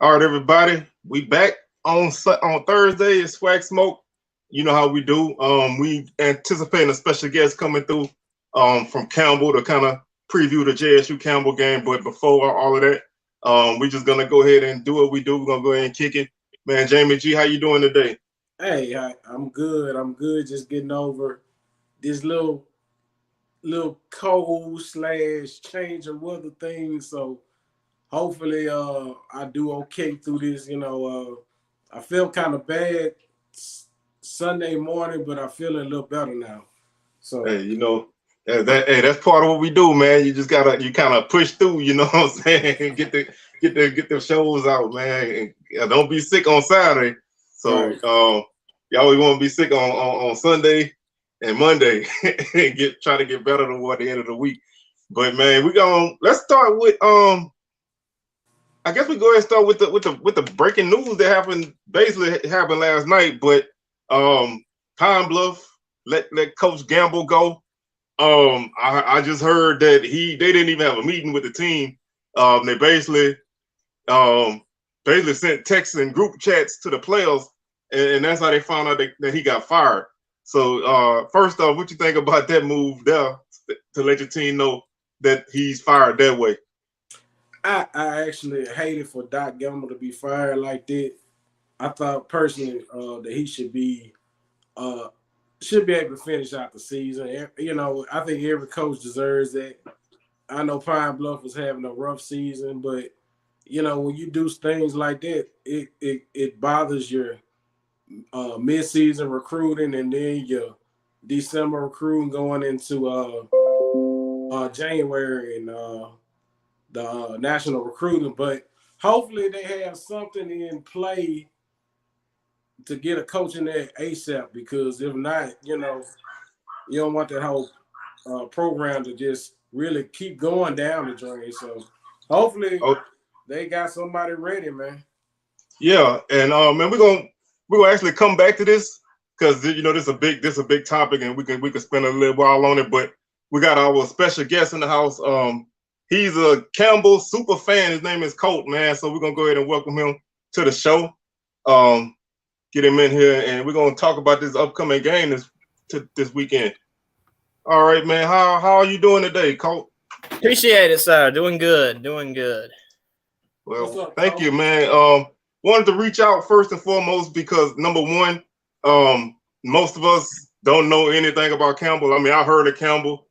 All right, everybody, we back on Thursday. It's SWAC Smoke. You know how we do. We anticipating a special guest coming through from Campbell to kind of preview the JSU Campbell game. But before all of that, we're just gonna go ahead and do what we do. We're gonna go ahead and kick it. Man, Jamie G, how you doing today? Hey, I'm good. I'm good. Just getting over this little cold / change of weather thing. So hopefully, I do okay through this. I felt kind of bad Sunday morning, but I feel a little better now. So Hey, that's part of what we do, man. You just you kind of push through. You know what I'm saying? get the shows out, man. And don't be sick on Saturday. So right. You always want to be sick on Sunday and Monday and try to get better toward the end of the week. But man, let's start with I guess we go ahead and start with the breaking news that happened last night. But Pine Bluff let Coach Campbell go. I just heard that they didn't even have a meeting with the team. They basically sent texts and group chats to the players, and that's how they found out that he got fired. So first off, what you think about that move there to let your team know that he's fired that way? I actually hated for Doc Gamble to be fired like that. I thought personally that he should be able to finish out the season. I think every coach deserves that. I know Pine Bluff was having a rough season, but when you do things like that, it bothers your mid-season recruiting and then your December recruiting going into January and the national recruiting. But hopefully they have something in play to get a coach in there ASAP, because if not, you don't want that whole program to just really keep going down the drain. So hopefully they got somebody ready, man. Yeah, and man, we're gonna actually come back to this because this is a big topic, and we can spend a little while on it. But we got our special guest in the house. He's a Campbell super fan. His name is Colt, man. So we're gonna go ahead and welcome him to the show. Get him in here, and we're gonna talk about this upcoming game this weekend. All right, man. How are you doing today, Colt? Appreciate it, sir. Doing good. Well, thank you, man. Wanted to reach out first and foremost because number one, most of us don't know anything about Campbell. I mean, I heard of Campbell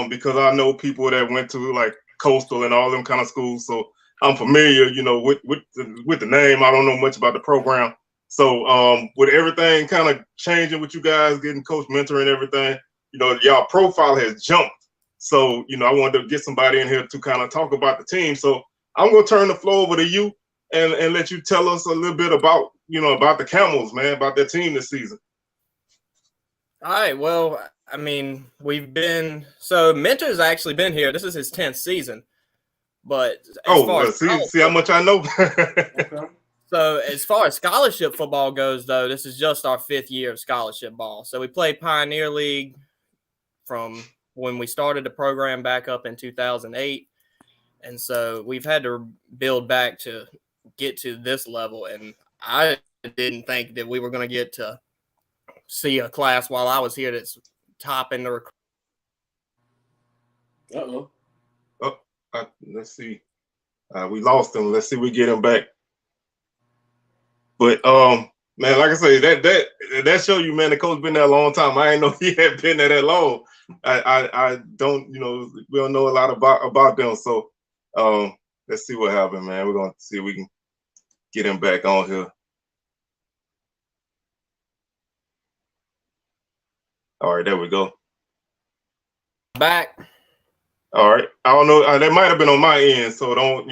because I know people that went to like Coastal and all them kind of schools, so I'm familiar, with the name. I don't know much about the program. So with everything kind of changing with you guys getting coach mentor and everything, y'all profile has jumped. So I wanted to get somebody in here to kind of talk about the team. So I'm gonna turn the floor over to you and let you tell us a little bit about the Camels, man, about their team this season. All right. Well, I mean, Mentor's actually been here. This is his 10th season. But see how much I know. Okay. So as far as scholarship football goes, though, this is just our 5th year of scholarship ball. So we played Pioneer League from when we started the program back up in 2008. And so we've had to build back to get to this level. And I didn't think that we were going to get to see a class while I was here that's top in the let's see. We lost him. Let's see if we get him back. But man, like I say, that show you, man, the coach been there a long time. I didn't know he had been there that long. I don't, we don't know a lot about them. So let's see what happens, man. We're gonna see if we can get him back on here. All right, there we go. Back. All right. I don't know. That might have been on my end, so I don't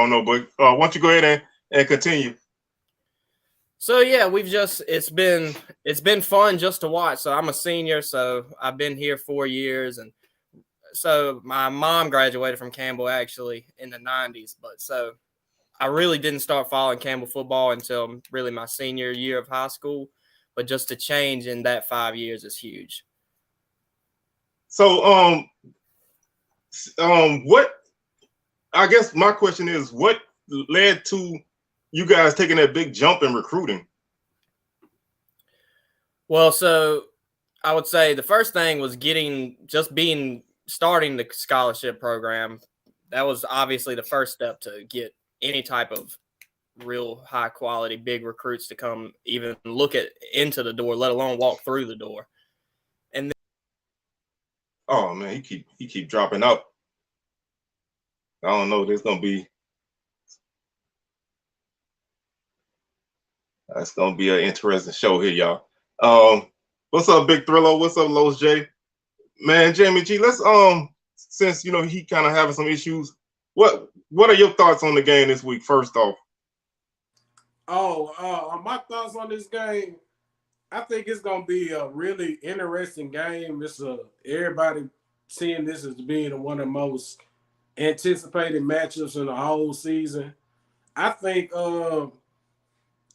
know. But why don't you go ahead and continue? So yeah, it's been fun just to watch. So I'm a senior, so I've been here 4 years, and so my mom graduated from Campbell actually in the 90s, but so I really didn't start following Campbell football until really my senior year of high school. But just to change in that 5 years is huge. So what? I guess my question is, what led to you guys taking that big jump in recruiting? Well, so I would say the first thing was starting the scholarship program. That was obviously the first step to get any type of real high quality big recruits to come even look into the door, let alone walk through the door. And then, oh man, he keep dropping out. I don't know. That's gonna be an interesting show here, y'all. What's up, Big Thriller? What's up, Los J? Man, Jamie G, let's since he kind of having some issues, what are your thoughts on the game this week, first off? My thoughts on this game, I think it's gonna be a really interesting game. Everybody seeing this as being one of the most anticipated matchups in the whole season. I think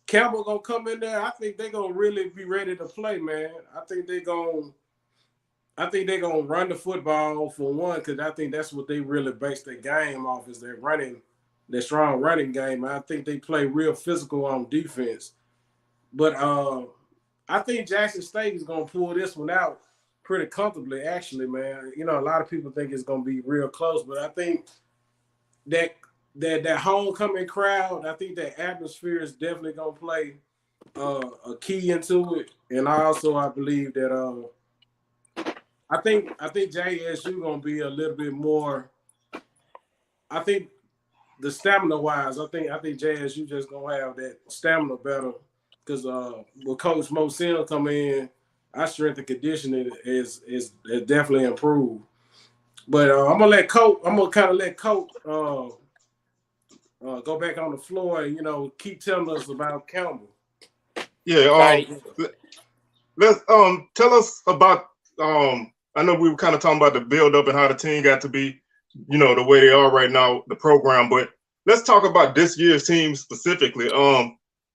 Campbell gonna come in there. I think they're gonna really be ready to play, man. I think they're gonna run the football for one, because I think that's what they really base their game off, is their strong running game. I think they play real physical on defense. But I think Jackson State is gonna pull this one out pretty comfortably, actually, man. A lot of people think it's gonna be real close, but I think that homecoming crowd, I think that atmosphere is definitely gonna play a key into it. And I believe that I think JSU gonna be a little bit more. I think the stamina wise, I think JSU just gonna have that stamina better, because with Coach Mosina come in, our strength and conditioning is definitely improved. But I'm gonna kind of let Coach go back on the floor and keep telling us about Campbell. Yeah. Let's tell us about I know we were kind of talking about the build up and how the team got to be, the way they are right now, the program. But let's talk about this year's team specifically.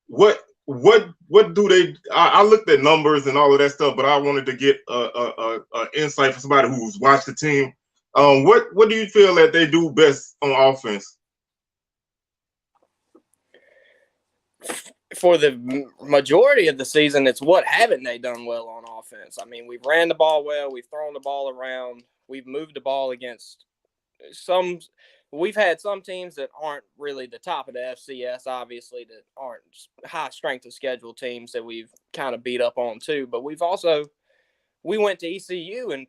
What do they? I looked at numbers and all of that stuff, but I wanted to get a insight from somebody who's watched the team. What do you feel that they do best on offense? For the majority of the season, it's what haven't they done well on offense. I mean, we've ran the ball well, we've thrown the ball around, we've moved the ball against some. We've had some teams that aren't really the top of the FCS, obviously, that aren't high strength of schedule teams that we've kind of beat up on too. But we went to ECU and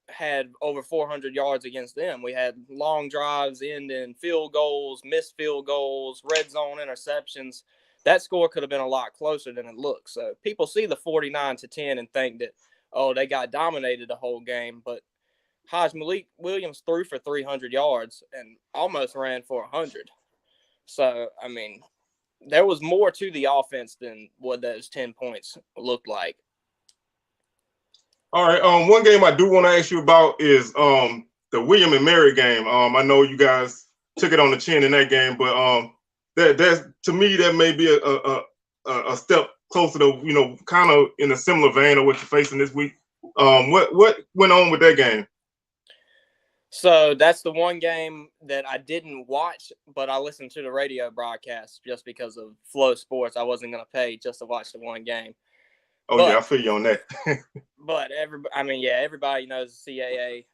had over 400 yards against them. We had long drives, in field goals, missed field goals, red zone interceptions. That score could have been a lot closer than it looks. So people see the 49-10 and think that, they got dominated the whole game. But Malik Williams threw for 300 yards and almost ran for 100. So, I mean, there was more to the offense than what those 10 points looked like. All right. One game I do want to ask you about is the William and Mary game. I know you guys took it on the chin in that game, but that's, to me, that may be a step closer to, kind of in a similar vein of what you're facing this week. What went on with that game? So that's the one game that I didn't watch, but I listened to the radio broadcast just because of Flow Sports. I wasn't going to pay just to watch the one game. Yeah, I feel you on that. But everybody knows the CAA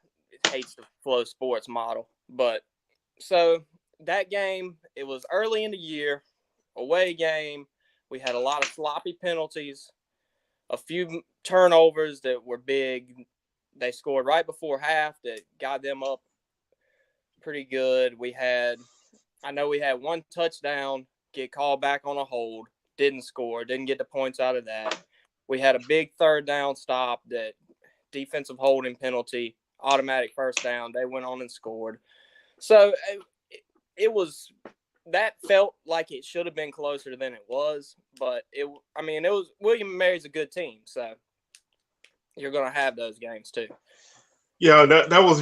hates the Flow Sports model. But so that game, it was early in the year, away game. We had a lot of sloppy penalties, a few turnovers that were big. They scored right before half that got them up pretty good. I know we had one touchdown, get called back on a hold, didn't score, didn't get the points out of that. We had a big third down stop, that defensive holding penalty, automatic first down. They went on and scored. So that felt like it should have been closer than it was, but William & Mary's a good team, so you're going to have those games too. Yeah, that was,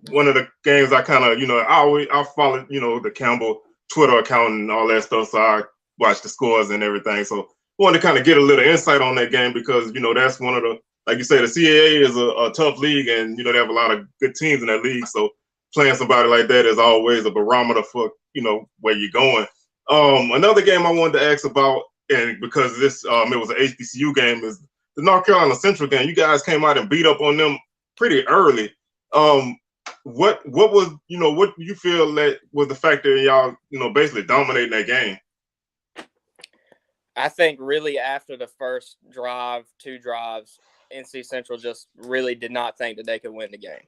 one of the games I kind of, I followed, the Campbell Twitter account and all that stuff, so I watched the scores and everything. So wanted to kind of get a little insight on that game because, that's one of the, like you say, the CAA is a tough league and, they have a lot of good teams in that league. So playing somebody like that is always a barometer for, where you're going. Another game I wanted to ask about, and because this it was an HBCU game, is the North Carolina Central game. You guys came out and beat up on them pretty early. What was, what do you feel that was the factor in y'all, basically dominating that game? I think really after the first drive, 2 drives, NC Central just really did not think that they could win the game.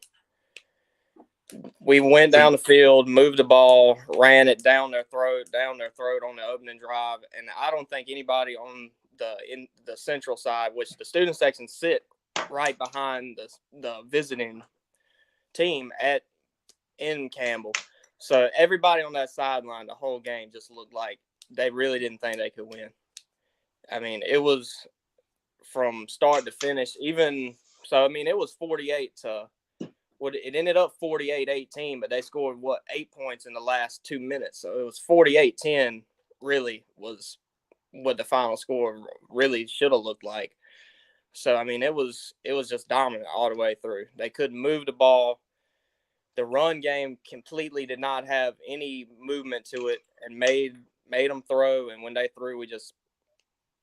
We went down the field, moved the ball, ran it down their throat on the opening drive, and I don't think anybody on the Central side, which the student section sit right behind the visiting team in Campbell. So everybody on that sideline the whole game just looked like they really didn't think they could win. I mean, it was from start to finish. It was 48 to what it ended up 48-18, but they scored 8 points in the last 2 minutes. So it was 48-10 really was what the final score really should have looked like. So I mean, it was just dominant all the way through. They couldn't move the ball. The run game completely did not have any movement to it and made them throw. And when they threw, we just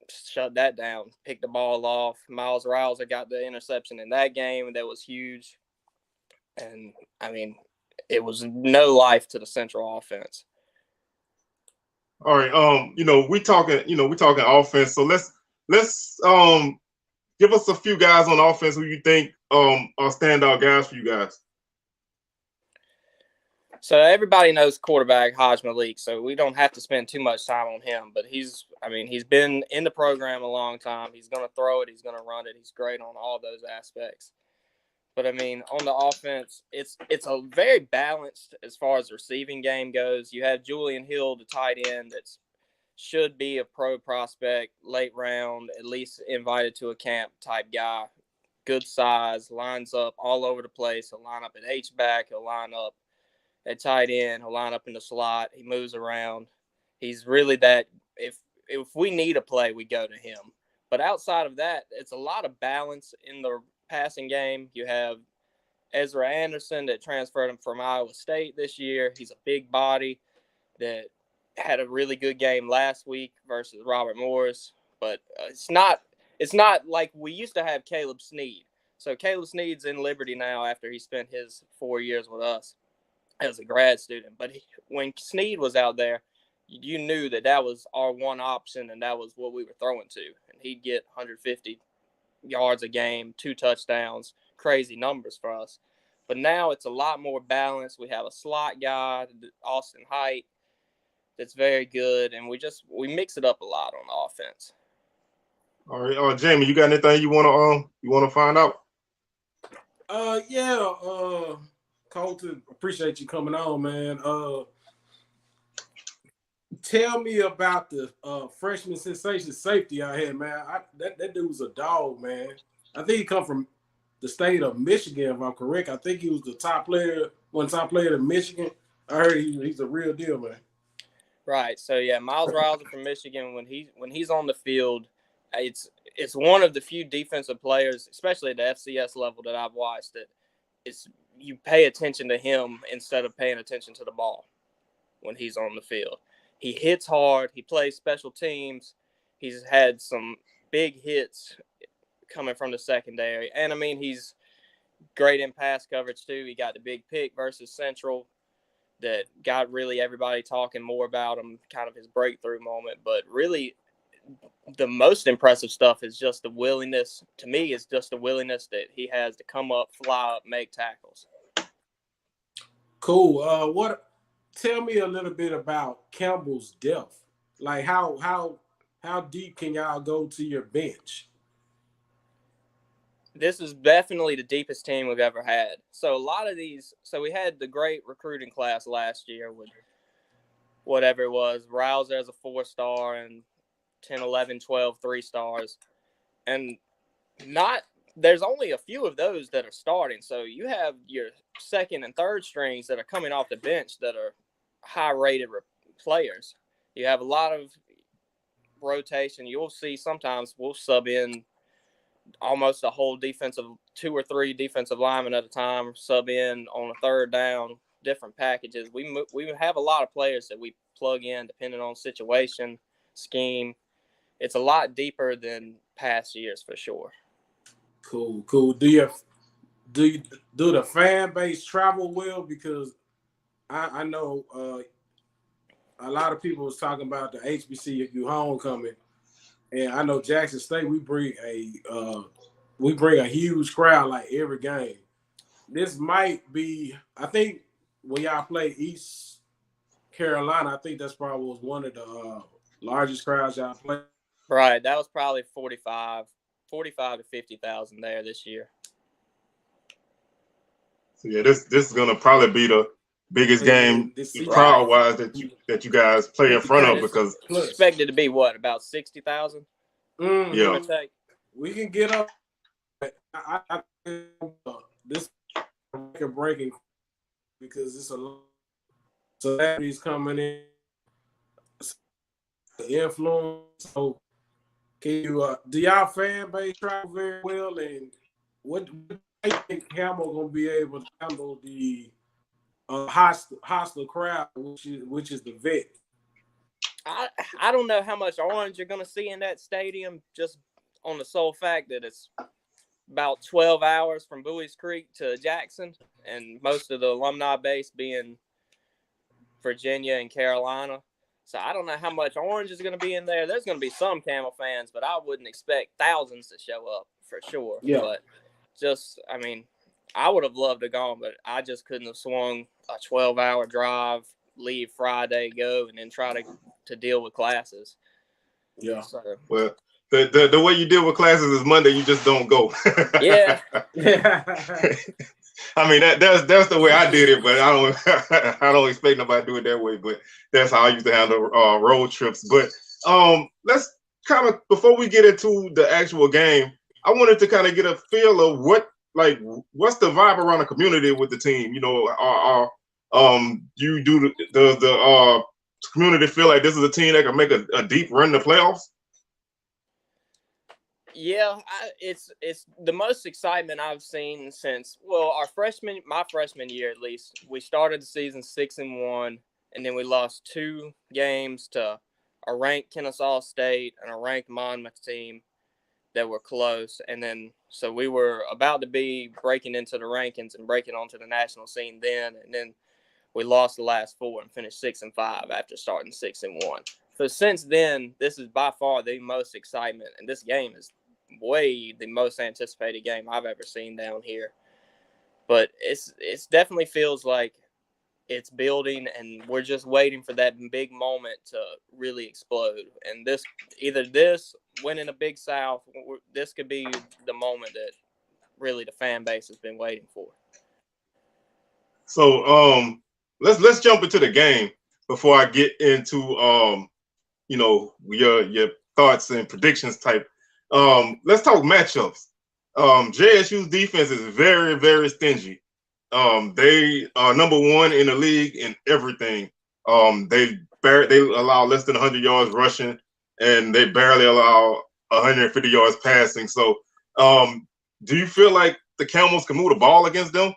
shut that down, picked the ball off. Miles Rouser got the interception in that game. That was huge. And I mean, it was no life to the Central offense. All right. We talking offense. So let's give us a few guys on offense who you think are standout guys for you guys. So everybody knows quarterback Haj Malik, so we don't have to spend too much time on him. But he's been in the program a long time. He's going to throw it. He's going to run it. He's great on all those aspects. But I mean, on the offense, it's a very balanced as far as the receiving game goes. You have Julian Hill, the tight end, that should be a pro prospect, late round, at least invited to a camp type guy. Good size, lines up all over the place. He'll line up at H-back. He'll line up at tight end. He'll line up in the slot. He moves around. He's really that. If we need a play, we go to him. But outside of that, it's a lot of balance in the passing game. You have Ezra Anderson that transferred him from Iowa State this year. He's a big body that had a really good game last week versus Robert Morris. But it's not like we used to have Caleb Sneed. So Caleb Sneed's in Liberty now after he spent his 4 years with us as a grad student. But when Sneed was out there, you knew that was our one option, and that was what we were throwing to. And he'd get 150 yards a game, 2 touchdowns, crazy numbers for us. But now it's a lot more balanced. We have a slot guy, Austin Height, that's very good, and we mix it up a lot on offense. All right, Jamie, you got anything you wanna find out? Colton, appreciate you coming on, man. Tell me about the freshman sensation safety out here, man. That dude's a dog, man. I think he come from the state of Michigan, if I'm correct. I think he was the top player in Michigan. I heard he's a real deal, man. Right. So yeah, Miles Rouser from Michigan, when he's on the field, it's one of the few defensive players, especially at the FCS level, that I've watched that you pay attention to him instead of paying attention to the ball when he's on the field. He hits hard. He plays special teams. He's had some big hits coming from the secondary. And, I mean, he's great in pass coverage, too. He got the big pick versus Central that got really everybody talking more about him, kind of his breakthrough moment. But really, the most impressive stuff is just the willingness, to me, is just the willingness that he has to come up, fly up, make tackles. Cool. Tell me a little bit about Campbell's depth. Like how deep can y'all go to your bench? This is definitely the deepest team we've ever had. So a lot of these, we had the great recruiting class last year with whatever it was, Rouser as a 4-star and 10, 11, 12, 3-stars. And there's only a few of those that are starting. So you have your second and third strings that are coming off the bench that are high-rated players. You have a lot of rotation. You'll see sometimes we'll sub in almost a whole 2 or 3 defensive linemen at a time, sub in on a third down, different packages. We have a lot of players that we plug in depending on situation, scheme. It's a lot deeper than past years for sure. Cool. Do the fan base travel well? Because I know a lot of people was talking about the HBCU homecoming, and I know Jackson State we bring a huge crowd like every game. This might be, I think, when y'all play East Carolina, I think that's probably was one of the largest crowds y'all played. Right, that was probably 45 to 50,000 there this year. So yeah, this is gonna probably be the biggest game crowd wise that you guys play in front of, because expected to be what, about 60,000? Yeah, we can get up. I this record breaking because it's a lot of celebrities coming in, influence. So can you do y'all fan base travel very well, and what do you think Campbell gonna be able to handle the hostile crowd, which is the vet? I don't know how much orange you're going to see in that stadium, just on the sole fact that it's about 12 hours from Bowie's Creek to Jackson, and most of the alumni base being Virginia and Carolina. So I don't know how much orange is going to be in there. There's going to be some Camel fans, but I wouldn't expect thousands to show up for sure. Yeah. But just, I mean, I would have loved to go, but I just couldn't have swung a 12-hour drive, leave Friday, go, and then try to deal with classes. Yeah. So, well, the way you deal with classes is Monday. You just don't go. Yeah. I mean that's the way I did it, but I don't expect nobody to do it that way. But that's how I used to handle road trips. But let's kind of, before we get into the actual game, I wanted to kind of get a feel of what's the vibe around the community with the team. You know, you do the community feel like this is a team that can make a deep run to playoffs? Yeah, it's the most excitement I've seen since, well, my freshman year at least. We started the season 6-1, and then we lost 2 games to a ranked Kennesaw State and a ranked Monmouth team that were close. And then, so we were about to be breaking into the rankings and breaking onto the national scene then, and then we lost the last 4 and finished 6-5 after starting 6-1. So since then, this is by far the most excitement, and this game is way the most anticipated game I've ever seen down here. But it's definitely feels like it's building, and we're just waiting for that big moment to really explode. And this winning a Big South, this could be the moment that really the fan base has been waiting for. So let's jump into the game before I get into your thoughts and predictions type. Let's talk matchups. JSU's defense is very, very stingy. They are number 1 in the league in everything. They allow less than 100 yards rushing, and they barely allow 150 yards passing. So, do you feel like the Camels can move the ball against them?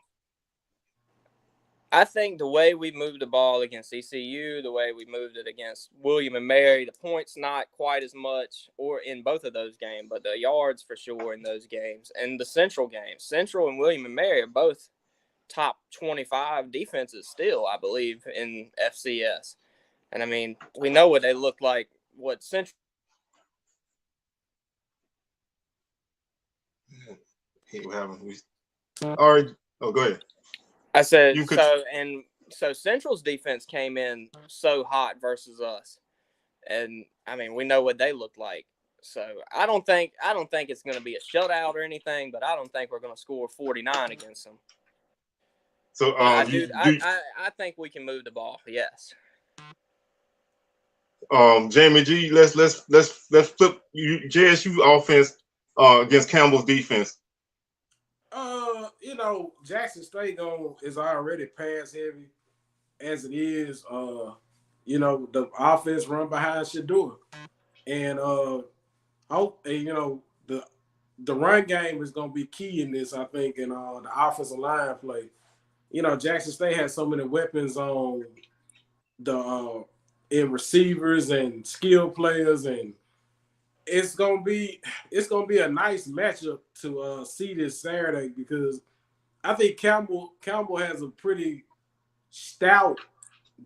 I think the way we moved the ball against ECU, the way we moved it against William and Mary, the points not quite as much, or in both of those games, but the yards for sure in those games. And the Central games, Central and William and Mary are both top 25 defenses still, I believe, in FCS. And I mean, we know what they look like, what Central. All right. Oh, go ahead. I said, so Central's defense came in so hot versus us. And I mean, we know what they look like. So I don't think it's going to be a shutout or anything, but I don't think we're going to score 49 against them. So I think we can move the ball. Yes. Jamie G, let's flip JSU offense against Campbell's defense. Jackson State is already pass heavy as it is. The offense run behind Shador, and the run game is gonna be key in this, I think, and the offensive line play. Jackson State has so many weapons on the in receivers and skill players, and it's gonna be a nice matchup to see this Saturday, because I think Campbell has a pretty stout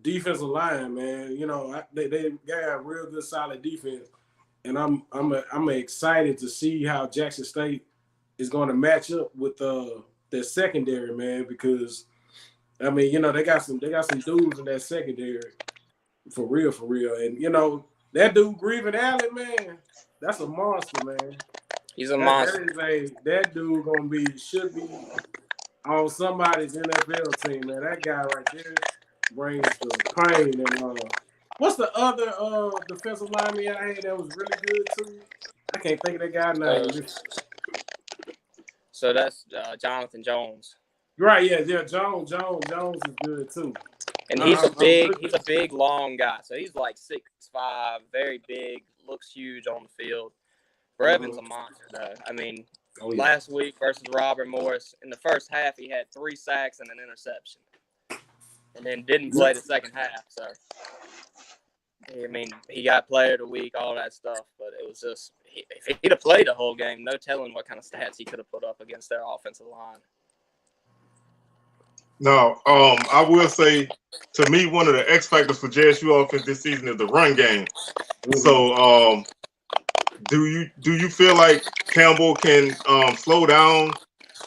defensive line, man. They got a real good solid defense, and I'm excited to see how Jackson State is going to match up with their secondary, man, because I mean, they got some dudes in that secondary for real, and that dude Grievin Alley, man, that's a monster, man. He's a monster. That dude should be on somebody's NFL team, man. That guy right there brings the pain. And what's the other defensive lineman I had that was really good too? I can't think of that guy's name. So that's Jonathan Jones. Right, yeah. Jones is good too. And he's a big, long guy. So he's like 6'5", very big, looks huge on the field. Brevin's a monster, though. I mean, last week versus Robert Morris, in the first half, he had 3 sacks and an interception. And then didn't play the second half. So, I mean, he got player of the week, all that stuff. But it was just, if he'd have played the whole game, no telling what kind of stats he could have put up against their offensive line. No, I will say, to me, one of the X factors for JSU offense this season is the run game. Mm-hmm. So, do you feel like Campbell can slow down?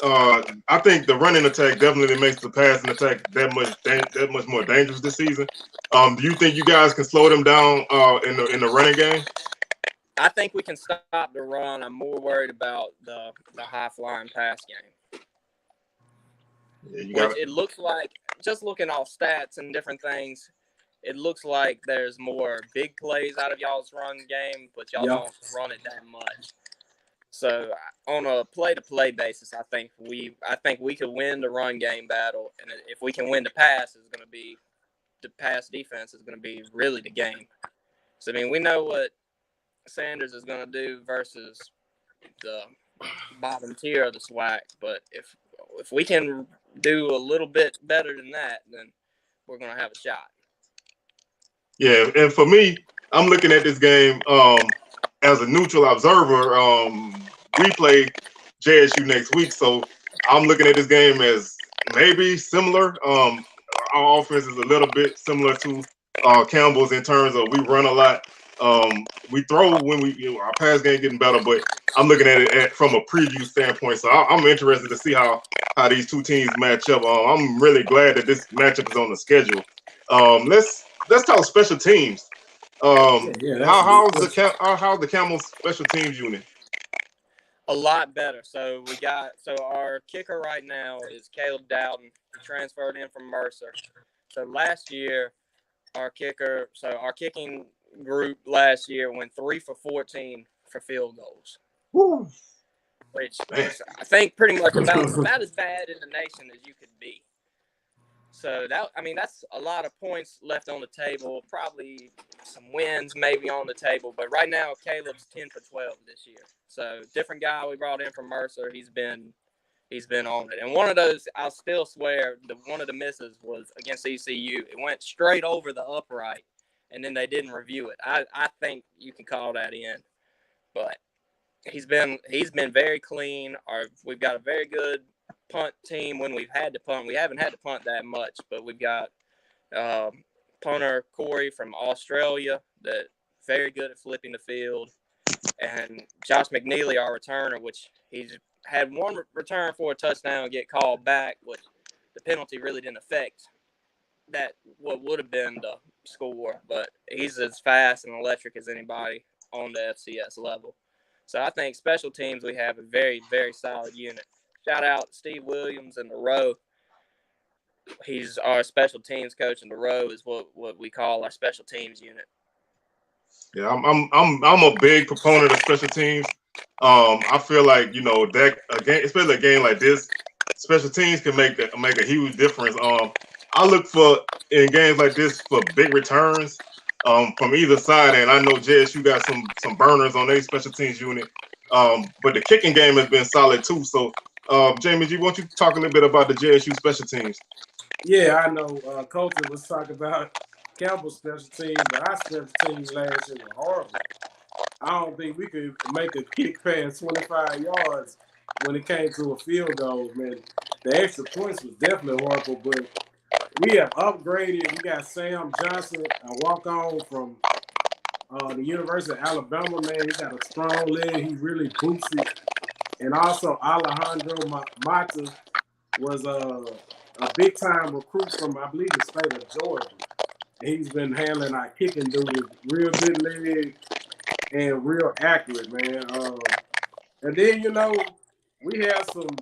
I think the running attack definitely makes the passing attack that much more dangerous this season. Do you think you guys can slow them down in the running game? I think we can stop the run. I'm more worried about the high-flying pass game. Yeah, it looks like, just looking off stats and different things, it looks like there's more big plays out of y'all's run game, but y'all don't run it that much. So on a play-to-play basis, I think we could win the run game battle, and if we can win the pass, the pass defense is going to be really the game. So I mean, we know what Sanders is going to do versus the bottom tier of the SWAC, but if we can do a little bit better than that, then we're going to have a shot. Yeah, and for me, I'm looking at this game as a neutral observer. We play JSU next week, so I'm looking at this game as maybe similar. Our offense is a little bit similar to Campbell's in terms of we run a lot. We throw when our pass game getting better, but I'm looking at it from a preview standpoint. So I'm interested to see how these two teams match up. I'm really glad that this matchup is on the schedule. Let's talk special teams. How's the Campbell special teams unit? A lot better. So our kicker right now is Caleb Dowden. He transferred in from Mercer. So last year, our kicking group last year went 3 for 14 for field goals. Woo. Which is, I think, pretty much about as bad in the nation as you could be. So that's a lot of points left on the table. Probably some wins maybe on the table, but right now Caleb's 10 for 12 this year. So different guy we brought in from Mercer. He's been on it. And one of those, I'll still swear, one of the misses was against ECU. It went straight over the upright, and then they didn't review it. I think you can call that in, but he's been very clean. We've got a very good punt team when we've had to punt. We haven't had to punt that much, but we've got punter Corey from Australia that very good at flipping the field, and Josh McNeely, our returner, which he's had one return for a touchdown and get called back, which the penalty really didn't affect what would have been the score, but he's as fast and electric as anybody on the FCS level. So I think special teams, we have a very, very solid unit. Shout out Steve Williams in the row. He's our special teams coach, and the row is what we call our special teams unit. Yeah, I'm a big proponent of special teams. I feel like that especially a game like this, special teams can make a huge difference. I look for in games like this for big returns from either side, and I know JSU got some burners on their special teams unit, but the kicking game has been solid too. So, Jamie G, why don't you talk a little bit about the JSU special teams? Yeah, I know. Colton was talking about Campbell's special teams, but our special teams last year were horrible. I don't think we could make a kick past 25 yards when it came to a field goal, man. The extra points was definitely horrible, but we have upgraded. We got Sam Johnson, a walk-on from the University of Alabama, man. He got a strong leg. He really boosted. And also Alejandro Mata was a big-time recruit from, I believe, the state of Georgia. And he's been handling our kicking duty. Real good leg and real accurate, man. And then, we have some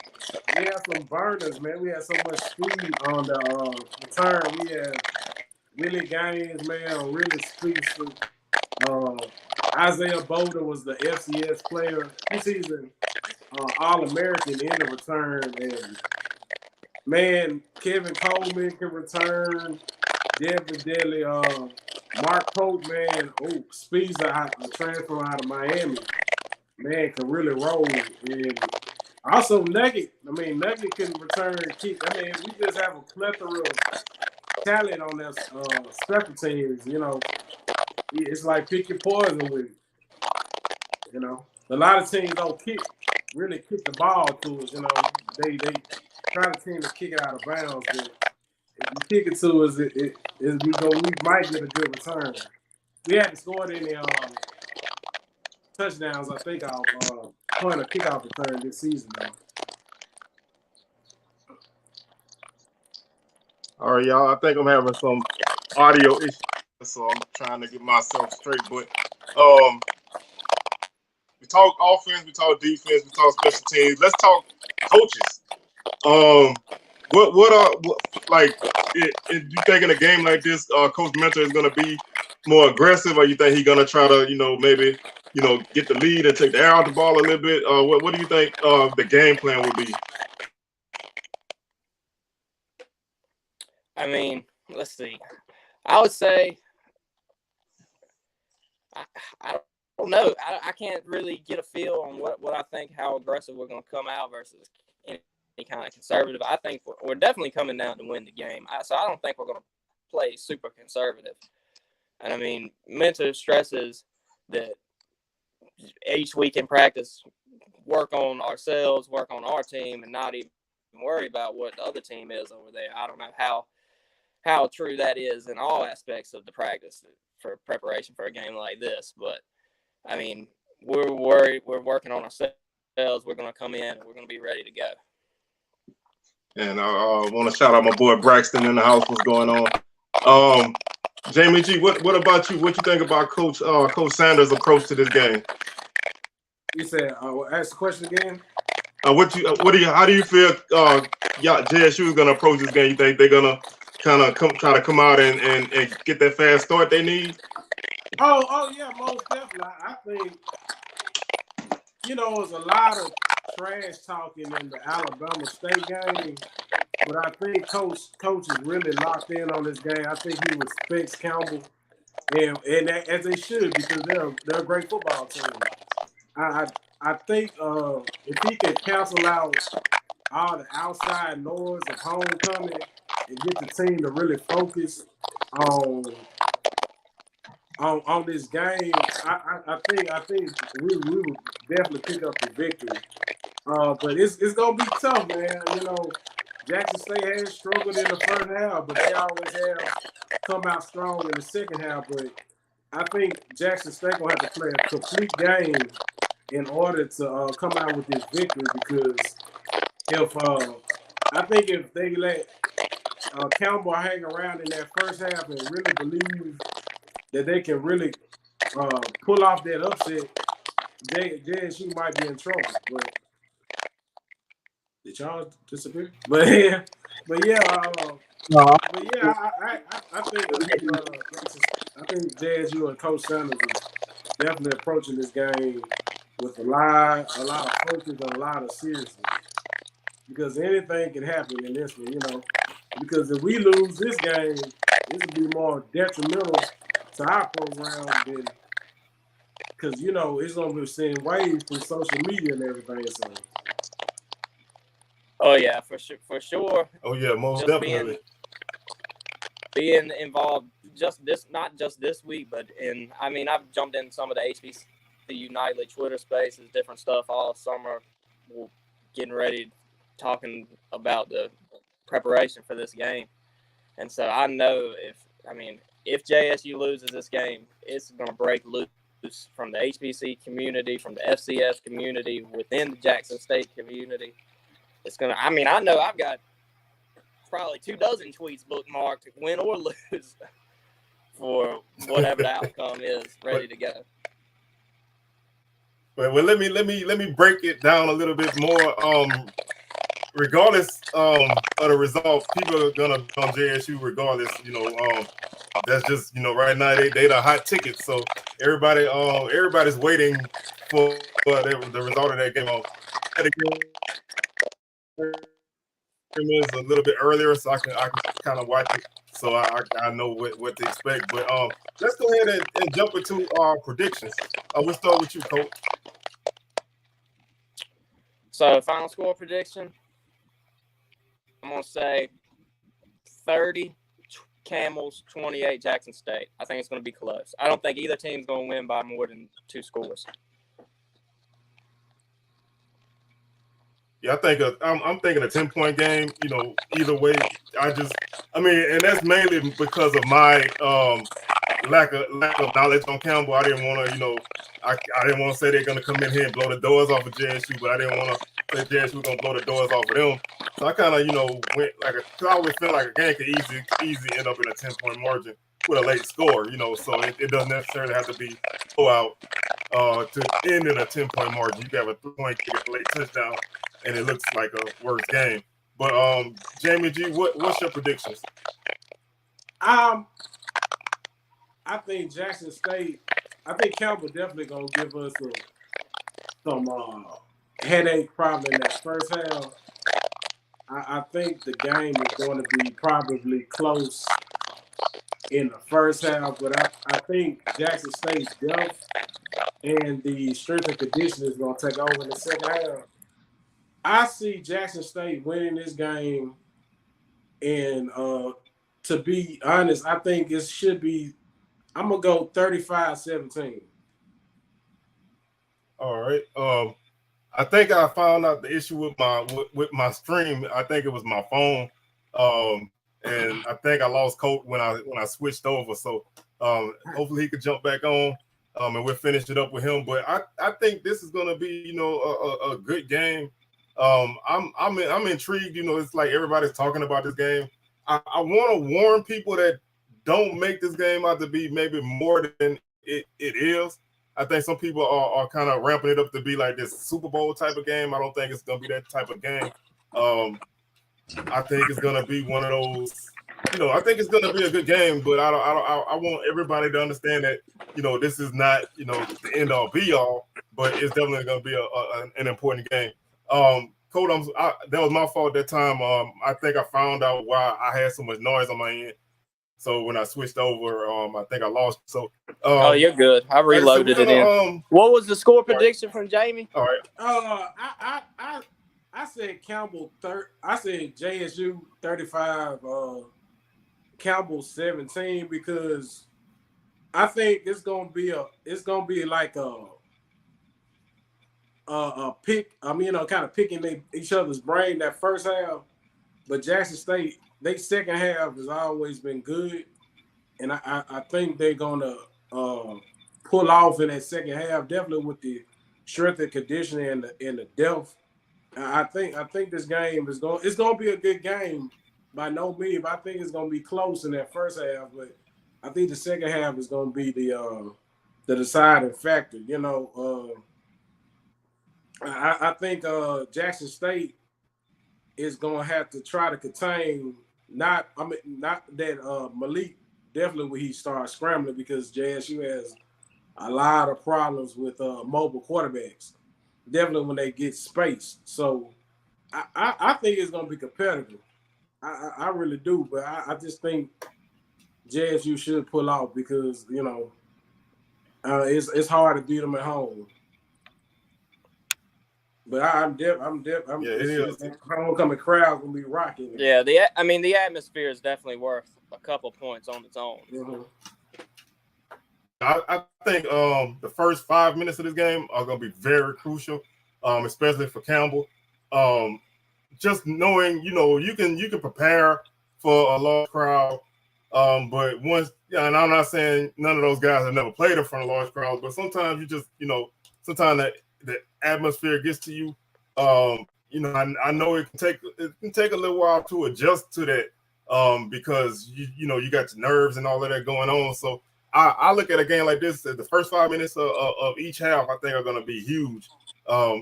burners, man. We had so much speed on the return. We had Willie Gaines, man, really speedster. Isaiah Boulder was the FCS player. He's an All-American in the return. And, man, Kevin Coleman can return. Devin Daly, Mark Pope, man. Oh, Speed's a transfer out of Miami. Man, can really roll. And also Nugget. Nugget can return and kick. We just have a plethora of talent on that special teams. It's like pick your poison with it. A lot of teams don't really kick the ball to us. They try to team to kick it out of bounds, but if you kick it to us, we might get a good return. We haven't scored any touchdowns, I think, off point of kickoff return this season, though. All right, y'all. I think I'm having some audio issues, so I'm trying to get myself straight. But we talk offense, we talk defense, we talk special teams. Let's talk coaches. You think in a game like this, Coach Mentor is going to be more aggressive, or you think he's going to try to, maybe, get the lead and take the air out the ball a little bit? What do you think the game plan would be? Let's see. I would say, I don't know. I can't really get a feel on what I think, how aggressive we're going to come out versus any kind of conservative. I think we're definitely coming down to win the game. So I don't think we're going to play super conservative. And Mentor stresses that each week in practice, work on ourselves, work on our team, and not even worry about what the other team is over there. I don't know how true that is in all aspects of the practice for preparation for a game like this. But, we're worried. We're working on ourselves. We're going to come in and we're going to be ready to go. And I want to shout out my boy Braxton in the house. What's going on? Jamie G, what about you? What you think about Coach Sanders' approach to this game? You said, ask the question again. How do you feel JSU is going to approach this game? You think they're going to kind of try to come out and get that fast start they need? Oh yeah, most definitely. I think there's a lot of trash talking in the Alabama State game, but I think Coach is really locked in on this game. I think he respects Campbell, and as they should, because they're a great football team. I think if he can cancel out all the outside noise of homecoming and get the team to really focus on this game, I think we will definitely pick up the victory. But it's gonna be tough, man. Jackson State has struggled in the first half, but they always have come out strong in the second half. But I think Jackson State gonna have to play a complete game in order to come out with this victory. Because if they let Campbell hang around in that first half and really believe that they can really pull off that upset, JSU might be in trouble. But did y'all disappear? But yeah, I think JSU and Coach Sanders is definitely approaching this game with a lot of focus and a lot of seriousness, because anything can happen in this one, Because if we lose this game, this will be more detrimental to our program than, because it's gonna be seeing waves through social media and everything. So. Oh yeah, for sure. Oh yeah, most definitely. being involved not just this week, but I've jumped in some of the HBC Untitled Twitter spaces, different stuff all summer, getting ready, talking about the preparation for this game. And so I know if JSU loses this game, it's going to break loose from the HBC community, from the FCS community, within the Jackson State community. It's going to, I know I've got probably 24 tweets bookmarked, win or lose, for whatever the outcome is, ready to go. Well, let me break it down a little bit more. Regardless of the result, people are gonna be on JSU regardless. That's just right now they the hot ticket. So everybody's waiting for the result of that game. Is a little bit earlier, so I can kind of watch it, so I know what to expect. But let's go ahead and jump into our predictions. We'll start with you, Coach. So final score prediction, I'm gonna say 30 Camels, 28 Jackson State. I think it's gonna be close. I don't think either team's gonna win by more than 2 scores. Yeah, I'm thinking a 10-point game. Either way, and that's mainly because of my lack of knowledge on Campbell. I didn't want to, I didn't want to say they're going to come in here and blow the doors off of JSU, but I didn't want to say JSU going to blow the doors off of them. So I kind of, went I always feel like a game could easy end up in a 10-point margin with a late score. So it doesn't necessarily have to be blowout to end in a 10-point margin. You can have a 3-point kick, a late touchdown, and it looks like a worse game. But Jamie G, what's your predictions? I think Jackson State. I think Campbell definitely gonna give us some headache probably in that first half. I think the game is going to be probably close in the first half, but I think Jackson State's depth and the strength and conditioning is going to take over in the second half. I see Jackson State winning this game, and to be honest, I think it should be, I'm going to go 35-17. All right. I think I found out the issue with my stream. I think it was my phone. And I think I lost Colt when I switched over. So hopefully he could jump back on. And we'll finish it up with him. But I think this is gonna be, a good game. I'm intrigued. It's like everybody's talking about this game. I want to warn people that don't make this game out to be maybe more than it is. I think some people are kind of ramping it up to be like this Super Bowl type of game. I don't think it's gonna be that type of game. I think it's gonna be one of those. I think it's gonna be a good game, but I want everybody to understand that this is not the end all be all, but it's definitely gonna be an important game. Coach, that was my fault that time. I think I found out why I had so much noise on my end. So when I switched over, I think I lost. So you're good. I reloaded it in. What was the score prediction from Jamie? All right. I said Campbell I said JSU 35, Campbell 17, because I think it's gonna be like a pick. Kind of picking each other's brain that first half. But Jackson State, their second half has always been good, and I think they're gonna pull off in that second half, definitely with the strength and conditioning and the depth. I think this game it's gonna be a good game by no means. But I think it's gonna be close in that first half, but I think the second half is gonna be the deciding factor. I think Jackson State is gonna have to try to contain. Not that Malik definitely when he starts scrambling, because JSU has a lot of problems with mobile quarterbacks. Definitely when they get space. So I think it's gonna be competitive. I really do, but I just think JSU should pull out because it's hard to beat them at home. But I'm Yeah, it is. Homecoming crowd gonna be rocking. Yeah, the atmosphere is definitely worth a couple points on its own. Mm-hmm. I think the first 5 minutes of this game are going to be very crucial, especially for Campbell. Just knowing, you can prepare for a large crowd, but once, and I'm not saying none of those guys have never played in front of large crowds, but sometimes you just, sometimes the atmosphere gets to you. I know it can take a little while to adjust to that, because you got your nerves and all of that going on. So I look at a game like this, the first 5 minutes of each half, I think are going to be huge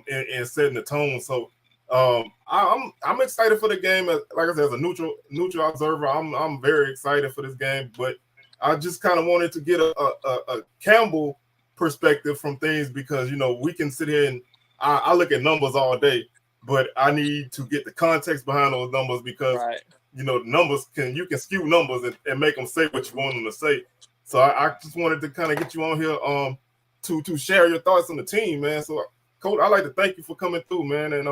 in setting the tone. So I'm excited for the game. Like I said, as a neutral observer, I'm very excited for this game. But I just kind of wanted to get a Campbell perspective from things because we can sit here and I look at numbers all day, but I need to get the context behind those numbers because the numbers you can skew numbers and make them say what you want them to say. So I just wanted to kind of get you on here to share your thoughts on the team, man. So Coach, I'd like to thank you for coming through, man, and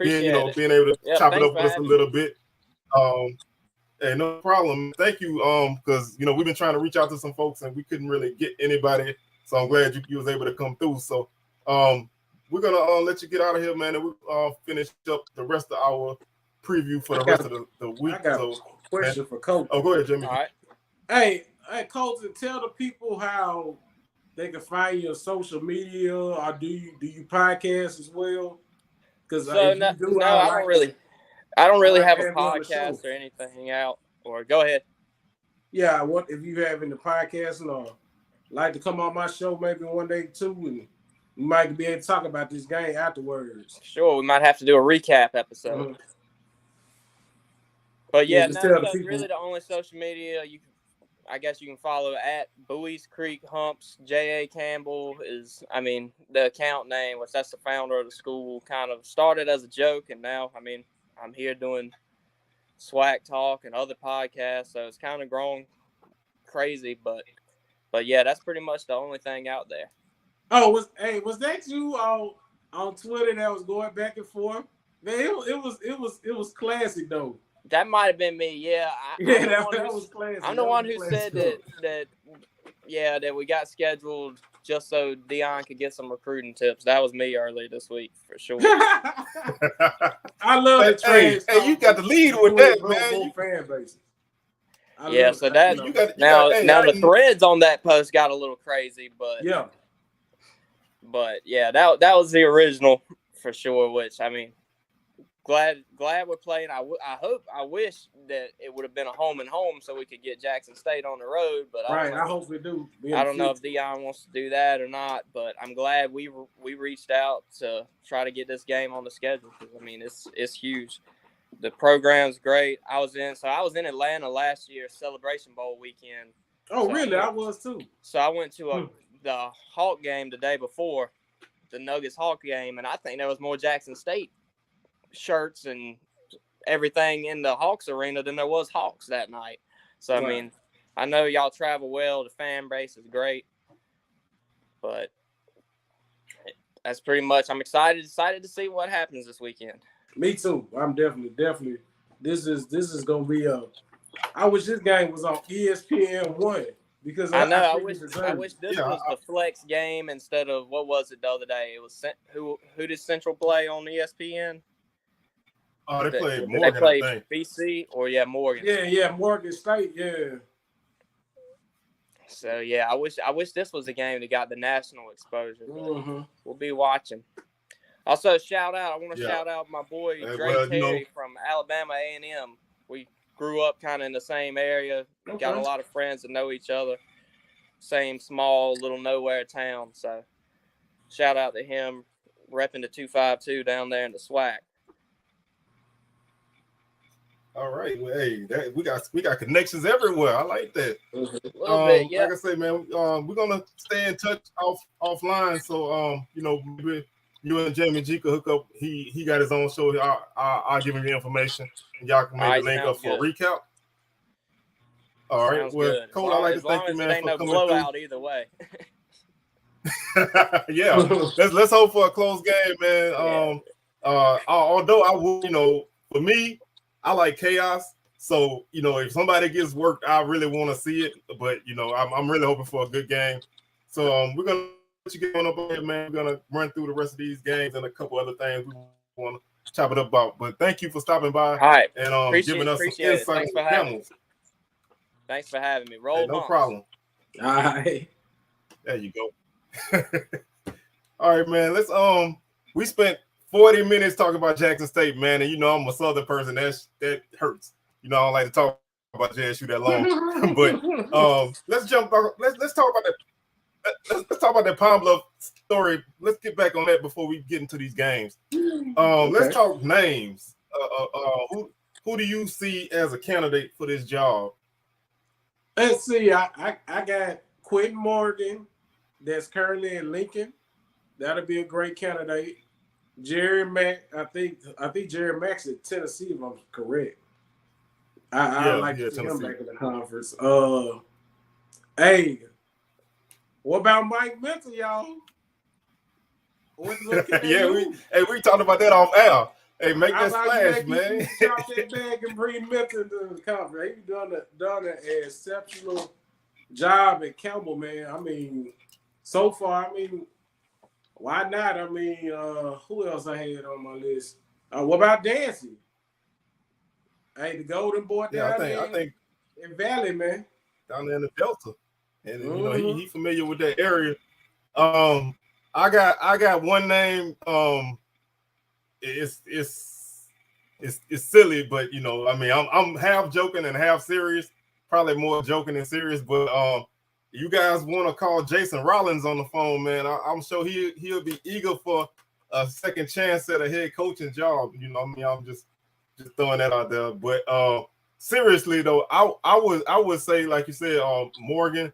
being able to chop it up with us a little bit. Hey, no problem. Thank you. Because we've been trying to reach out to some folks and we couldn't really get anybody. So I'm glad you was able to come through. So we're gonna let you get out of here, man, and we'll finish up the rest of our preview for the rest of the week. I got a question for Coach. Oh, go ahead, Jimmy. All right. Hey, Coach, and tell the people how they can find you on social media, or do you podcast as well? Because I don't really have a podcast or anything out. Or go ahead. Yeah, what if you have any podcast or like to come on my show maybe one day too, and we might be able to talk about this game afterwards. Sure, we might have to do a recap episode. Mm-hmm. But that's really the only social media I guess you can follow at Bowie's Creek Humps. J.A. Campbell is, the account name, which that's the founder of the school, kind of started as a joke. And now, I'm here doing SWAC talk and other podcasts. So it's kind of grown crazy. But yeah, that's pretty much the only thing out there. Oh, was that you on Twitter that was going back and forth? Man, it was classic though. That might have been me. Yeah, that was classic. I'm the one who said that we got scheduled just so Dion could get some recruiting tips. That was me early this week for sure. I love it. Hey, you got the lead with that, man. Fan bases. So that the threads on that post got a little crazy, but that was the original for sure. Which glad we're playing. I wish that it would have been a home and home so we could get Jackson State on the road. But I hope we do. I don't know if Dion wants to do that or not. But I'm glad we reached out to try to get this game on the schedule because it's huge. The program's great. I was in Atlanta last year, Celebration Bowl weekend. Oh, really? I was too. So I went to the Hawk game the day before, the Nuggets Hawk game, and I think there was more Jackson State shirts and everything in the Hawks arena than there was Hawks that night. So I know y'all travel well. The fan base is great, but that's pretty much. I'm excited to see what happens this weekend. Me too. I'm definitely. This is gonna be I wish this game was on ESPN1 because I wish this was the flex game instead of what was it the other day? It was who did Central play on ESPN? Oh, they played Morgan. They played BC or Morgan. Yeah, Morgan State. Yeah. So I wish this was a game that got the national exposure. Mm-hmm. We'll be watching. Also, I want to shout out my boy Dre Terry from Alabama A&M. We grew up kind of in the same area. Okay. Got a lot of friends that know each other. Same small little nowhere town. So shout out to him repping the 252 down there in the SWAC. All right. Well, hey, we got connections everywhere. I like that. A little bit, yeah. Like I say, man, we're gonna stay in touch offline. So maybe you and Jamie G could hook up. He got his own show. I'll give him the information, and y'all can maybe link up for a recap. All right. Well, Cole, I'd like to thank you, man, for coming through. Blowout either way. Yeah, let's hope for a close game, man. Although I would, for me, I like chaos. So, if somebody gets worked, I really want to see it. But, I'm really hoping for a good game. So we're gonna let you get on up here, man. We're gonna run through the rest of these games and a couple other things we want to chop it up about. But thank you for stopping by. All right, and giving us some insight. Thanks for having me. Roll no problem. All right. There you go. All right, man. Let's we spent 40 minutes talking about Jackson State, man, and I'm a Southern person. That hurts. I don't like to talk about JSU that long. But let's jump. Let's talk about that. Let's talk about that Pine Bluff story. Let's get back on that before we get into these games. Okay. Let's talk names. Who do you see as a candidate for this job? Let's see. I got Quentin Morgan, that's currently in Lincoln. That'll be a great candidate. Jerry Mack, I think Jerry Mack's at Tennessee, if I'm correct. I like to see him back in the conference. Hey, what about Mike Mentor, y'all? We talked about that off air. Hey, make that splash, man. Drop that bag and bring Mentor into the conference. He's done an exceptional job at Campbell, man. I mean, so far, why not? Who else I had on my list? What about Dancy? Hey, the Golden Boy down there in Valley, man. Down there in the Delta. And he familiar with that area. I got one name. It's silly, but I'm half joking and half serious. Probably more joking than serious, but you guys want to call Jason Rollins on the phone, man? I'm sure he'll be eager for a second chance at a head coaching job. I'm just throwing that out there. But seriously though, I would say, like you said, Morgan,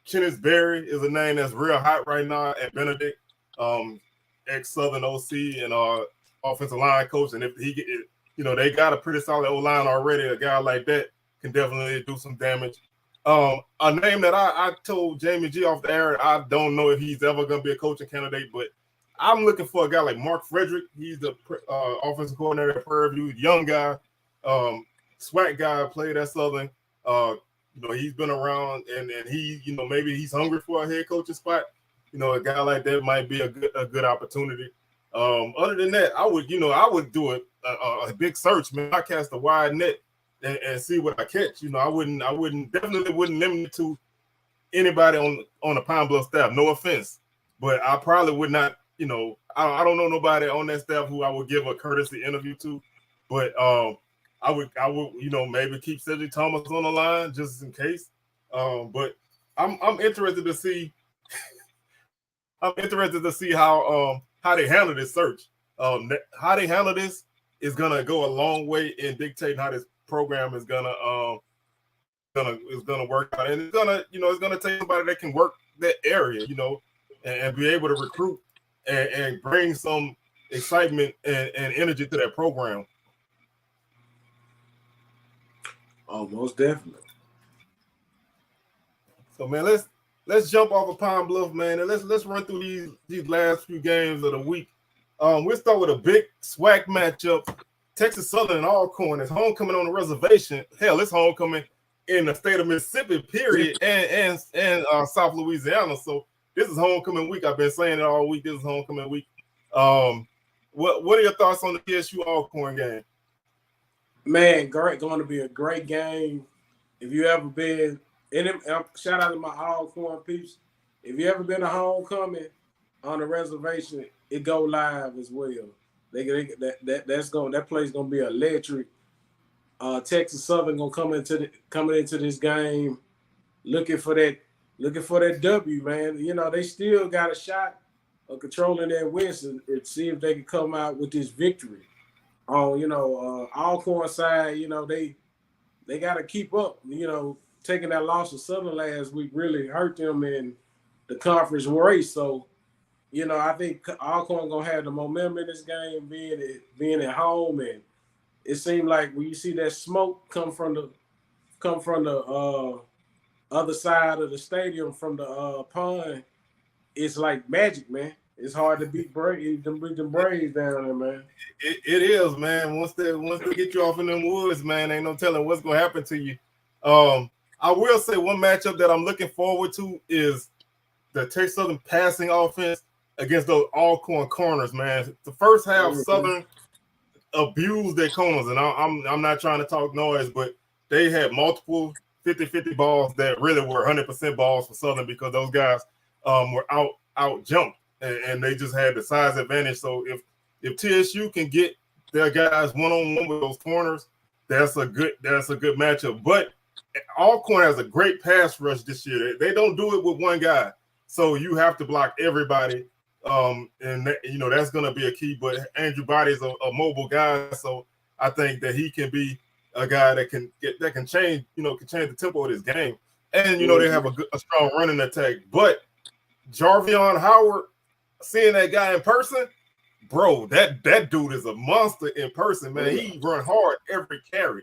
Kenneth Berry is a name that's real hot right now at Benedict, ex-Southern OC and offensive line coach. And if he get, they got a pretty solid O-line already. A guy like that can definitely do some damage. A name that I told Jamie G off the air, I don't know if he's ever going to be a coaching candidate, but I'm looking for a guy like Mark Frederick. He's the offensive coordinator at Prairie View, young guy, SWAC guy, played at Southern. He's been around, and he, maybe he's hungry for a head coaching spot. A guy like that might be a good opportunity. Other than that, I would do a big search, man. I cast a wide net and see what I catch. Definitely wouldn't limit it to anybody on the Pine Bluff staff. No offense, but I probably would not. I don't know nobody on that staff who I would give a courtesy interview to, but I would, maybe keep Cedric Thomas on the line just in case. But I'm interested to see. I'm interested to see how they handle this search. How they handle this is gonna go a long way in dictating how this program is gonna work out, and it's gonna take somebody that can work that area, and be able to recruit and bring some excitement and energy to that program. Oh, most definitely. So, man, let's jump off of Pine Bluff, man, and let's run through these last few games of the week. We'll start with a big SWAC matchup. Texas Southern and Alcorn is homecoming on the reservation. Hell, it's homecoming in the state of Mississippi, period, and South Louisiana. So this is homecoming week. I've been saying it all week. This is homecoming week. What are your thoughts on the TSU Alcorn game? Man, great. Going to be a great game. If you ever been in it, shout out to my Alcorn peeps. If you ever been to homecoming on the reservation, it go live as well. That place gonna be electric. Texas Southern gonna coming into this game looking for that W, man. They still got a shot of controlling that win and see if they can come out with this victory. Alcorn side, they got to keep up. Taking that loss to Southern last week really hurt them in the conference race. So, I think Alcorn gonna have the momentum in this game, being at home, and it seemed like when you see that smoke come from the other side of the stadium from the pond, it's like magic, man. It's hard to beat them Braves down there, man. It is, man. Once they get you off in them woods, man, ain't no telling what's gonna happen to you. I will say one matchup that I'm looking forward to is the Texas Southern passing offense against those Alcorn corners, man. The first half, Southern abused their corners, and I'm not trying to talk noise, but they had multiple 50-50 balls that really were 100% balls for Southern because those guys were out jumped, and they just had the size advantage. So if TSU can get their guys one-on-one with those corners, that's a good matchup. But Alcorn has a great pass rush this year. They don't do it with one guy, so you have to block everybody. And that's going to be a key. But Andrew Body is a mobile guy, so I think that he can be a guy that can change the tempo of this game. And they have a strong running attack. But Jarvion Howard, seeing that guy in person, bro, that dude is a monster in person, man. He run hard every carry.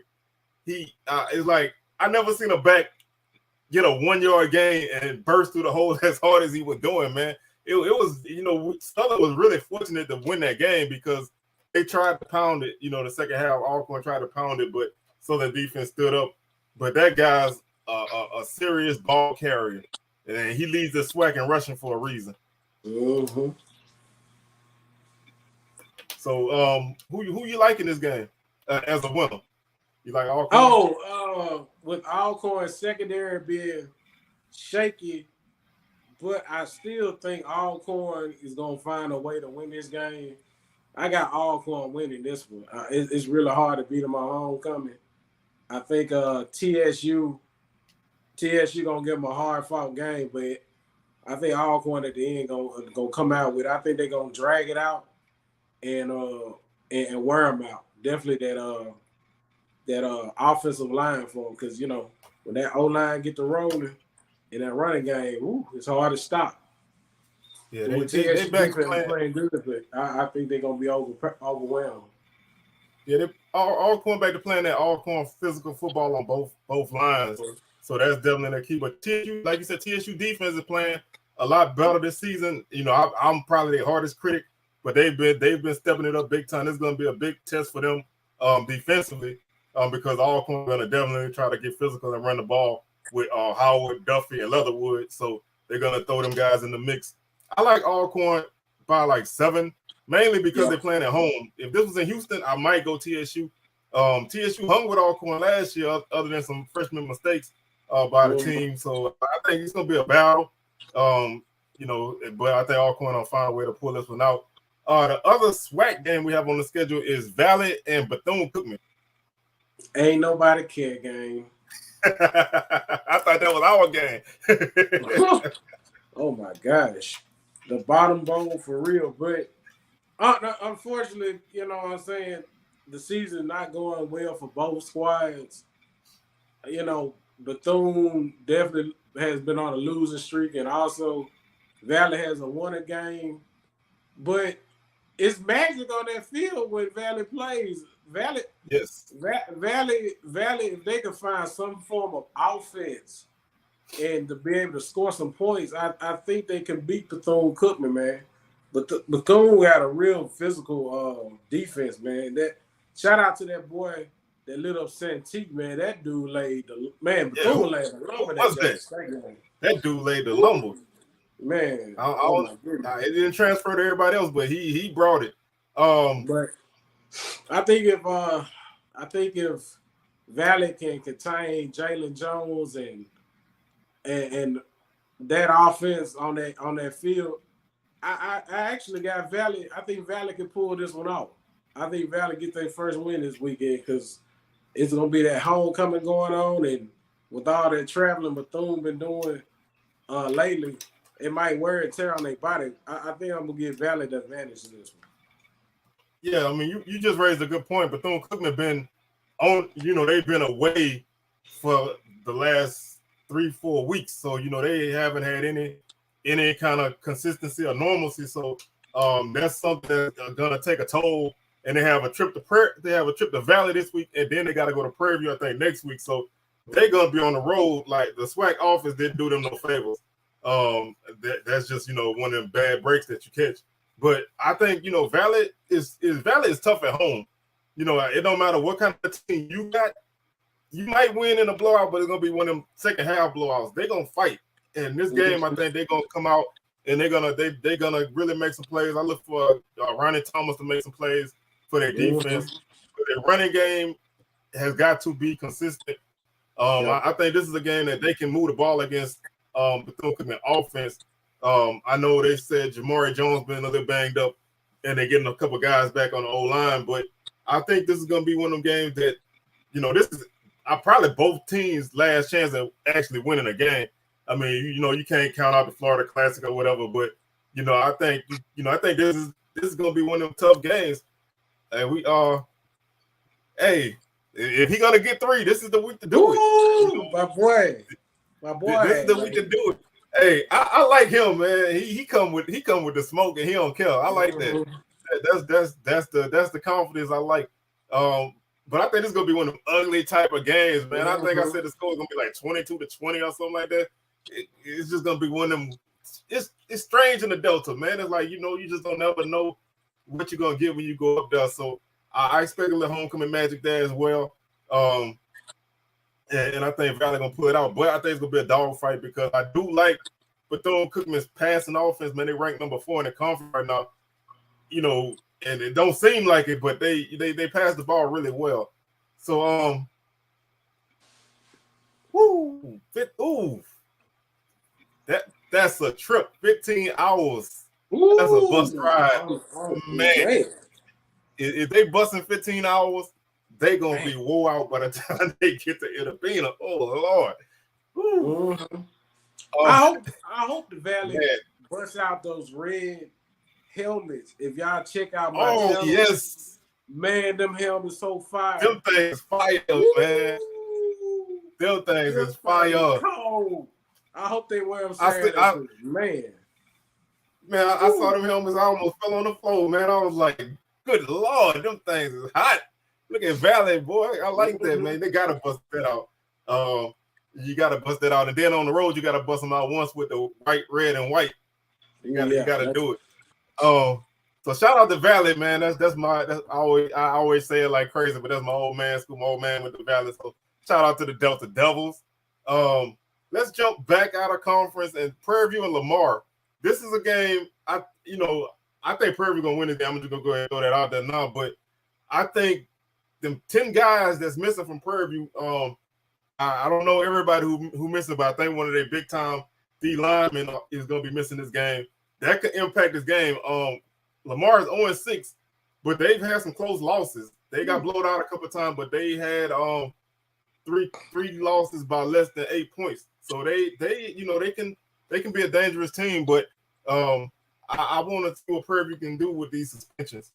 He it's like I never seen a back get a 1 yard gain and burst through the hole as hard as he was doing, man. It was, Southern was really fortunate to win that game because they tried to pound it, the second half. Alcorn tried to pound it, but Southern defense stood up. But that guy's a serious ball carrier, and he leads the SWAC in rushing for a reason. Mm-hmm. So, who you like in this game as a winner? You like Alcorn? With Alcorn secondary being shaky, but I still think Alcorn is gonna find a way to win this game. I got Alcorn winning this one. It's really hard to beat them on homecoming. I think TSU gonna give them a hard fought game, but I think Alcorn at the end gonna come out with. I think they're gonna drag it out and wear them out. Definitely that offensive line for them, because when that O-line get to rolling in that running game, it's hard to stop. Yeah, they back playing good, but I think they're gonna be overwhelmed. Yeah, they all going back to playing that Alcorn physical football on both lines. So that's definitely the key. But TSU, like you said, TSU defense is playing a lot better this season. I'm probably their hardest critic, but they've been stepping it up big time. It's going to be a big test for them defensively because Alcorn are going to definitely try to get physical and run the ball with Howard, Duffy, and Leatherwood. So they're going to throw them guys in the mix. I like Alcorn by like 7, mainly because they're playing at home. If this was in Houston, I might go TSU. TSU hung with Alcorn last year, other than some freshman mistakes by the team. So I think it's going to be a battle. But I think Alcorn will find a way to pull this one out. The other SWAC game we have on the schedule is Valley and Bethune-Cookman. Ain't nobody care game. I thought that was our game. Oh my gosh. The bottom bowl for real. But unfortunately, you know what I'm saying, the season not going well for both squads. Bethune definitely has been on a losing streak, and also Valley has a winner game. But it's magic on that field when Valley plays. Valley, if they can find some form of offense and to be able to score some points, I think they can beat Bethune-Cookman, man. But Bethune got a real physical defense, man. Shout out to that boy that lit up Santique, man. That dude laid the Bethune laid the lumber. That dude laid the lumber. Man, it didn't transfer to everybody else, but he brought it. But I think if Valley can contain Jalen Jones and that offense on that field, I actually got Valley. I think Valley can pull this one off. I think Valley get their first win this weekend because it's gonna be that homecoming going on, and with all that traveling Bethune been doing lately, it might wear and tear on their body. I think I'm gonna give Valley the advantage in this one. Yeah, I mean, you just raised a good point. Bethune-Cookman have been on, they've been away for the last 3-4 weeks. So, they haven't had any kind of consistency or normalcy. So that's something that's gonna take a toll. And they have a trip to Valley this week, and then they got to go to Prairie View, I think, next week. So they're gonna be on the road. Like the SWAC office didn't do them no favors. that's just one of them bad breaks that you catch. But I think Valley is tough at home. It don't matter what kind of team you got. You might win in a blowout, but it's gonna be one of them second half blowouts. They're gonna fight. And this game, I think they're gonna come out and they're gonna really make some plays. I look for Ronnie Thomas to make some plays for their defense. But their running game has got to be consistent. I think this is a game that they can move the ball against Bethune-Cookman offense. I know they said Jamari Jones been a little banged up, and they're getting a couple guys back on the O-line. But I think this is going to be one of them games that, this is probably both teams' last chance at actually winning a game. I mean, you can't count out the Florida Classic or whatever, but I think this is going to be one of them tough games. And hey, if he's gonna get 3, this is the week to do it. My boy. This is the week to do it. Hey, I like him, man. He come with the smoke and he don't care. I like that. That's the confidence I like. But I think this is gonna be one of them ugly type of games, man. I think I said the score is gonna be like 22-20 or something like that. It's just gonna be one of them. It's strange in the Delta, man. It's like you just don't ever know what you're gonna get when you go up there. So I expect a little homecoming magic there as well. And I think Valley gonna pull it out. But I think it's gonna be a dog fight because I do like Bethune-Cookman's passing offense, man. They rank number 4 in the conference right now. And it don't seem like it, but they pass the ball really well. So that's a trip. 15 hours. That's a bus ride. Man. If they busting 15 hours, they gonna be wore out by the time they get to Itabena. Oh Lord! I hope the Valley busts out those red helmets. If y'all check out my channel, yes, man, them helmets so fire. Them things fire, man. Them things is fire. Cold. I hope they wear them. Man, I saw them helmets. I almost fell on the floor, man. I was like, good Lord, them things is hot. Look at Valley, boy. I like that, man. They got to bust that out. You got to bust that out. And then on the road, you got to bust them out once with the white, red, and white. You got to do it. So shout out to Valley, man. I always say it like crazy, but that's my old man school, my old man with the Valley. So shout out to the Delta Devils. Let's jump back out of conference and Prairie View and Lamar. This is a game, I think Prairie View going to win this game. I'm just going to go ahead and throw that out there now. But I think them 10 guys that's missing from Prairie View, I don't know everybody who missing, but I think one of their big-time D linemen is going to be missing this game. That could impact this game. Lamar is 0-6, but they've had some close losses. They got blown out a couple of times, but they had three losses by less than 8 points. So they can be a dangerous team, but I want to see what Prairie View can do with these suspensions.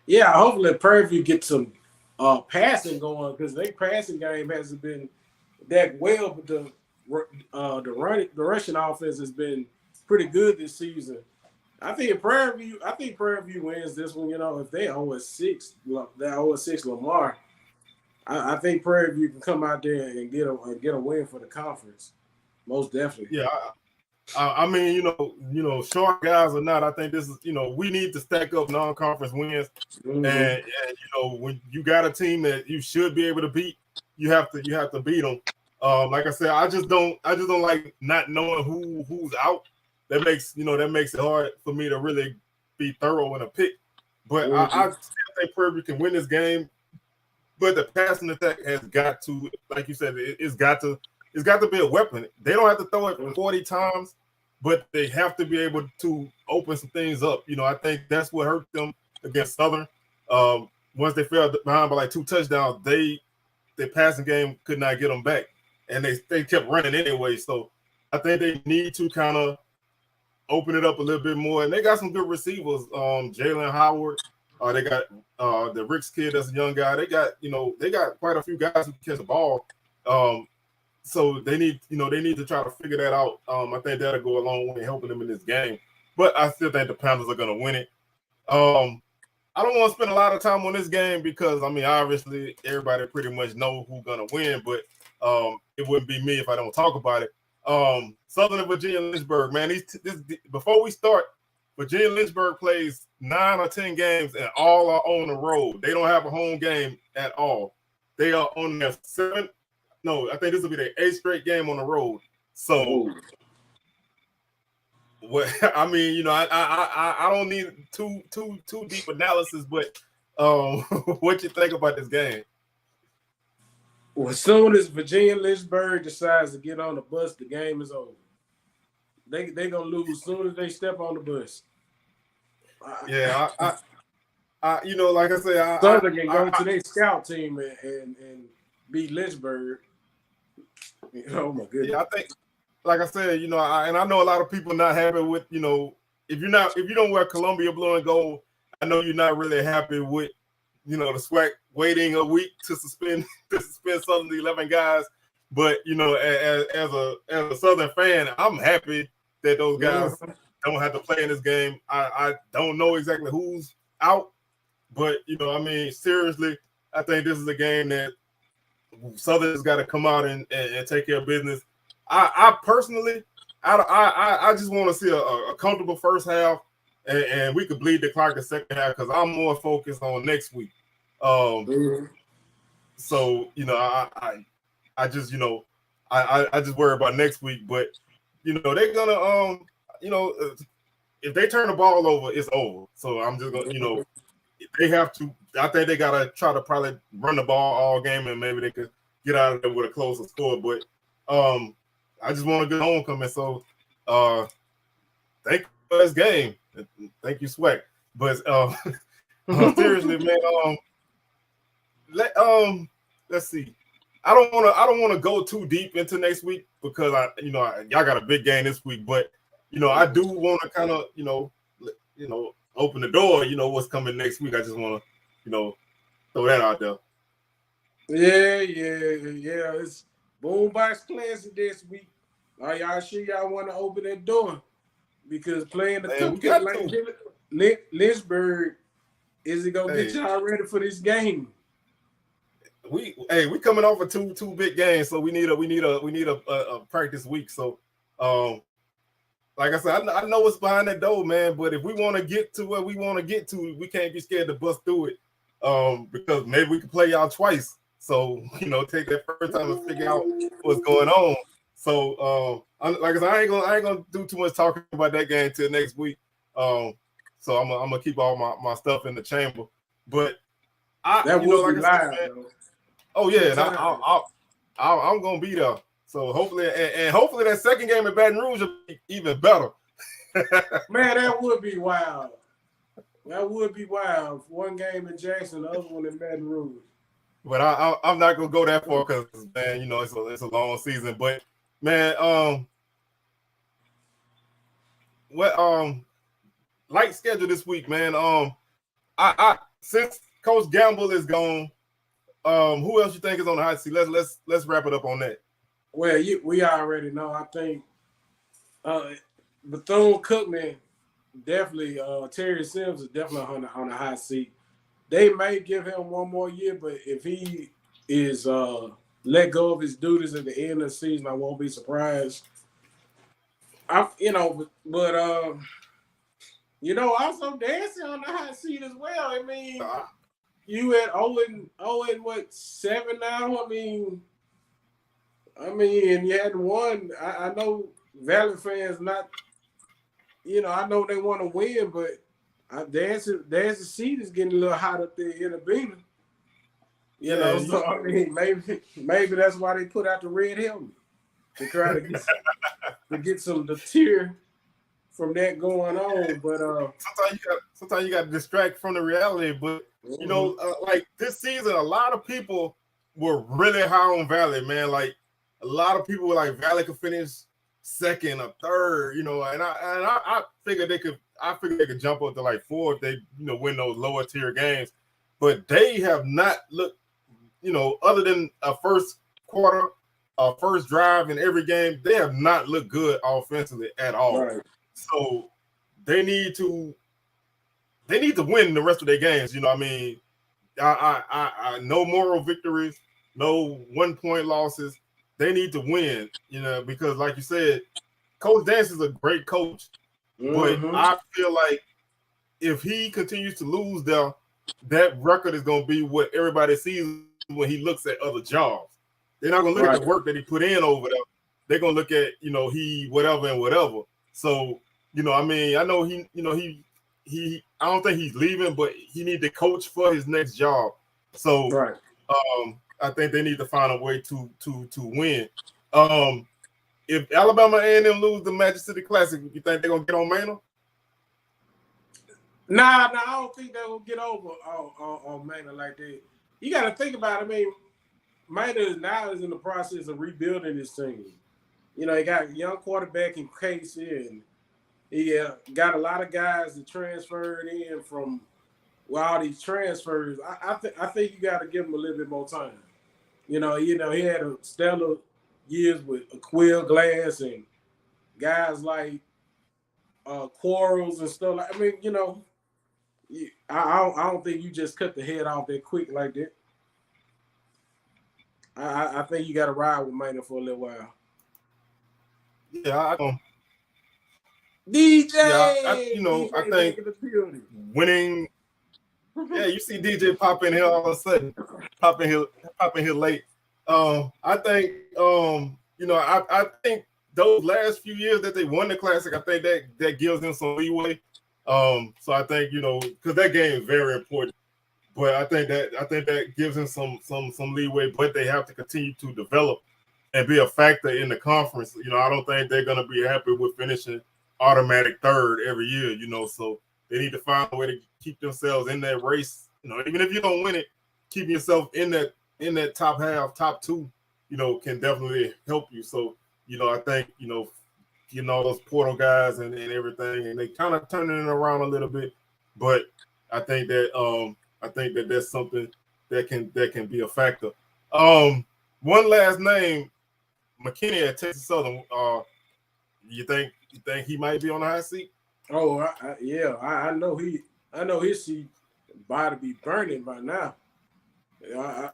Yeah, hopefully Prairie View get some passing going because their passing game hasn't been that well, but the rushing offense has been pretty good this season. I think Prairie View wins this one. If they 0-6, that 0-6 Lamar, I think Prairie View can come out there and get a win for the conference. Most definitely. Yeah, I mean, short guys or not, I think this is, we need to stack up non-conference wins, and when you got a team that you should be able to beat, you have to beat them. Like I said, I just don't like not knowing who's out. That makes it hard for me to really be thorough in a pick. But I still think Prairie View can win this game. But the passing attack has got to, like you said, it's got to be a weapon. They don't have to throw it 40 times, but they have to be able to open some things up. I think that's what hurt them against Southern. Once they fell behind by like 2 touchdowns, their passing game could not get them back, and they kept running anyway. So I think they need to kind of open it up a little bit more. And they got some good receivers. Jalen Howard. They got the Ricks kid that's a young guy. They got quite a few guys who can catch the ball. So they need to try to figure that out. I think that'll go a long way helping them in this game. But I still think the Panthers are going to win it. I don't want to spend a lot of time on this game because, obviously everybody pretty much know who's going to win, but it wouldn't be me if I don't talk about it. Southern Virginia Lynchburg, man. Before we start, Virginia Lynchburg plays 9 or 10 games and all are on the road. They don't have a home game at all. They are on their 7th. No, I think this will be their 8th straight game on the road. So, what I mean, you know, I don't need too deep analysis, but what you think about this game? Well, as soon as Virginia Lynchburg decides to get on the bus, the game is over. They gonna lose as soon as they step on the bus. Yeah, I you know, like I said, Southern can go to their scout team and beat Lynchburg. Oh my goodness! Yeah, I think, like I said, you know, I know a lot of people not happy with, you know, if you don't wear Columbia blue and gold, I know you're not really happy with, you know, the SWAC waiting a week to suspend some of the 11 guys. But you know, as a Southern fan, I'm happy that those guys don't have to play in this game. I don't know exactly who's out, but you know, I mean, seriously, I think this is a game that Southern's got to come out and take care of business. I personally, I just want to see a comfortable first half, and we could bleed the clock the second half because I'm more focused on next week. So you know, I just, you know, I just worry about next week, but you know, they're gonna you know, if they turn the ball over, it's over. So I'm just gonna, you know, they have to. I think they gotta try to probably run the ball all game, and maybe they could get out of there with a closer score. But I just want a good homecoming. So thank you for this game. Thank you, SWAC. But seriously, man, let's see. I don't want to go too deep into next week because y'all got a big game this week, but you know, I do want to kind of, you know, open the door, you know, what's coming next week. I just want to, you know, throw that out there. Yeah. It's Boombox Classic this week. Are y'all sure y'all want to open that door? Because playing the Lynchburg, is it gonna get y'all ready for this game? We coming off of two big games, so we need a practice week. So like I said, I know what's behind that door, man. But if we want to get to where we want to get to, we can't be scared to bust through it. Because maybe we can play y'all twice. So, you know, take that first time and figure out what's going on. So, like I said, I ain't gonna do too much talking about that game till next week. So I'm gonna keep all my stuff in the chamber. But that you know, will like be I live, said, though. Oh yeah, and I'm gonna be there. So hopefully that second game in Baton Rouge will be even better. Man, that would be wild. That would be wild. One game in Jackson, the other one in Baton Rouge. But I'm not gonna go that far because, man, you know, it's a long season. But man, light schedule this week, man. I since Coach Campbell is gone, who else you think is on the hot seat? Let's wrap it up on that. Well, we already know. I think Bethune-Cookman definitely. Terry Sims is definitely on the hot seat. They may give him one more year, but if he is let go of his duties at the end of the season, I won't be surprised. Also dancing on the hot seat as well. I mean, you at 7 now? I mean, and you hadn't won. I know Valley fans not, I know they want to win, but the seat is getting a little hot up there in the beamer. So I mean, maybe that's why they put out the red helmet to try to get the tear from that going on. But sometimes you got to distract from the reality. But you know, like this season, a lot of people were really high on Valley, man. Like a lot of people were like Valley could finish second or third, and I figured they could. I figured they could jump up to like 4 if they, win those lower tier games. But they have not looked, other than a first quarter, a first drive in every game, they have not looked good offensively at all. Right. So they need to win the rest of their games. You know what I mean? I no moral victories, no 1-point losses. they need to win, because like you said, Coach Dance is a great coach, but I feel like if he continues to lose there, that record is going to be what everybody sees when he looks at other jobs. They're not going to look at the work that he put in over there. They're going to look at, he whatever and whatever. So, I mean, I know he I don't think he's leaving, but he needs to coach for his next job. So, I think they need to find a way to win. If Alabama A&M lose the Magic City Classic, you think they're gonna get on Manor? Nah, I don't think they're gonna get over on Manor like that. You got to think about it. I mean, Manor now is in the process of rebuilding this team. He got a young quarterback in Casey, and he got a lot of guys that transferred in from all these transfers. I think you got to give him a little bit more time. He had a stellar years with Quill Glass and guys like Quarles and stuff. I mean, I don't think you just cut the head off that quick like that. I think you got to ride with Manor for a little while. Yeah, DJ. Yeah, I think winning. Yeah, you see DJ pop in here all of a sudden, pop in here late. I think I think those last few years that they won the Classic, I think that gives them some leeway. So I think because that game is very important, but I think that gives them some leeway. But they have to continue to develop and be a factor in the conference. I don't think they're gonna be happy with finishing automatic third every year. So they need to find a way to keep themselves in that race. Even if you don't win it, keeping yourself in that top half, top two, can definitely help you. So I think getting all those portal guys and everything, and they kind of turning it around a little bit. But I think that that's something that can be a factor. One last name, McKinney at Texas Southern. You think he might be on the hot seat? Oh, I know his seat about to be burning by now. I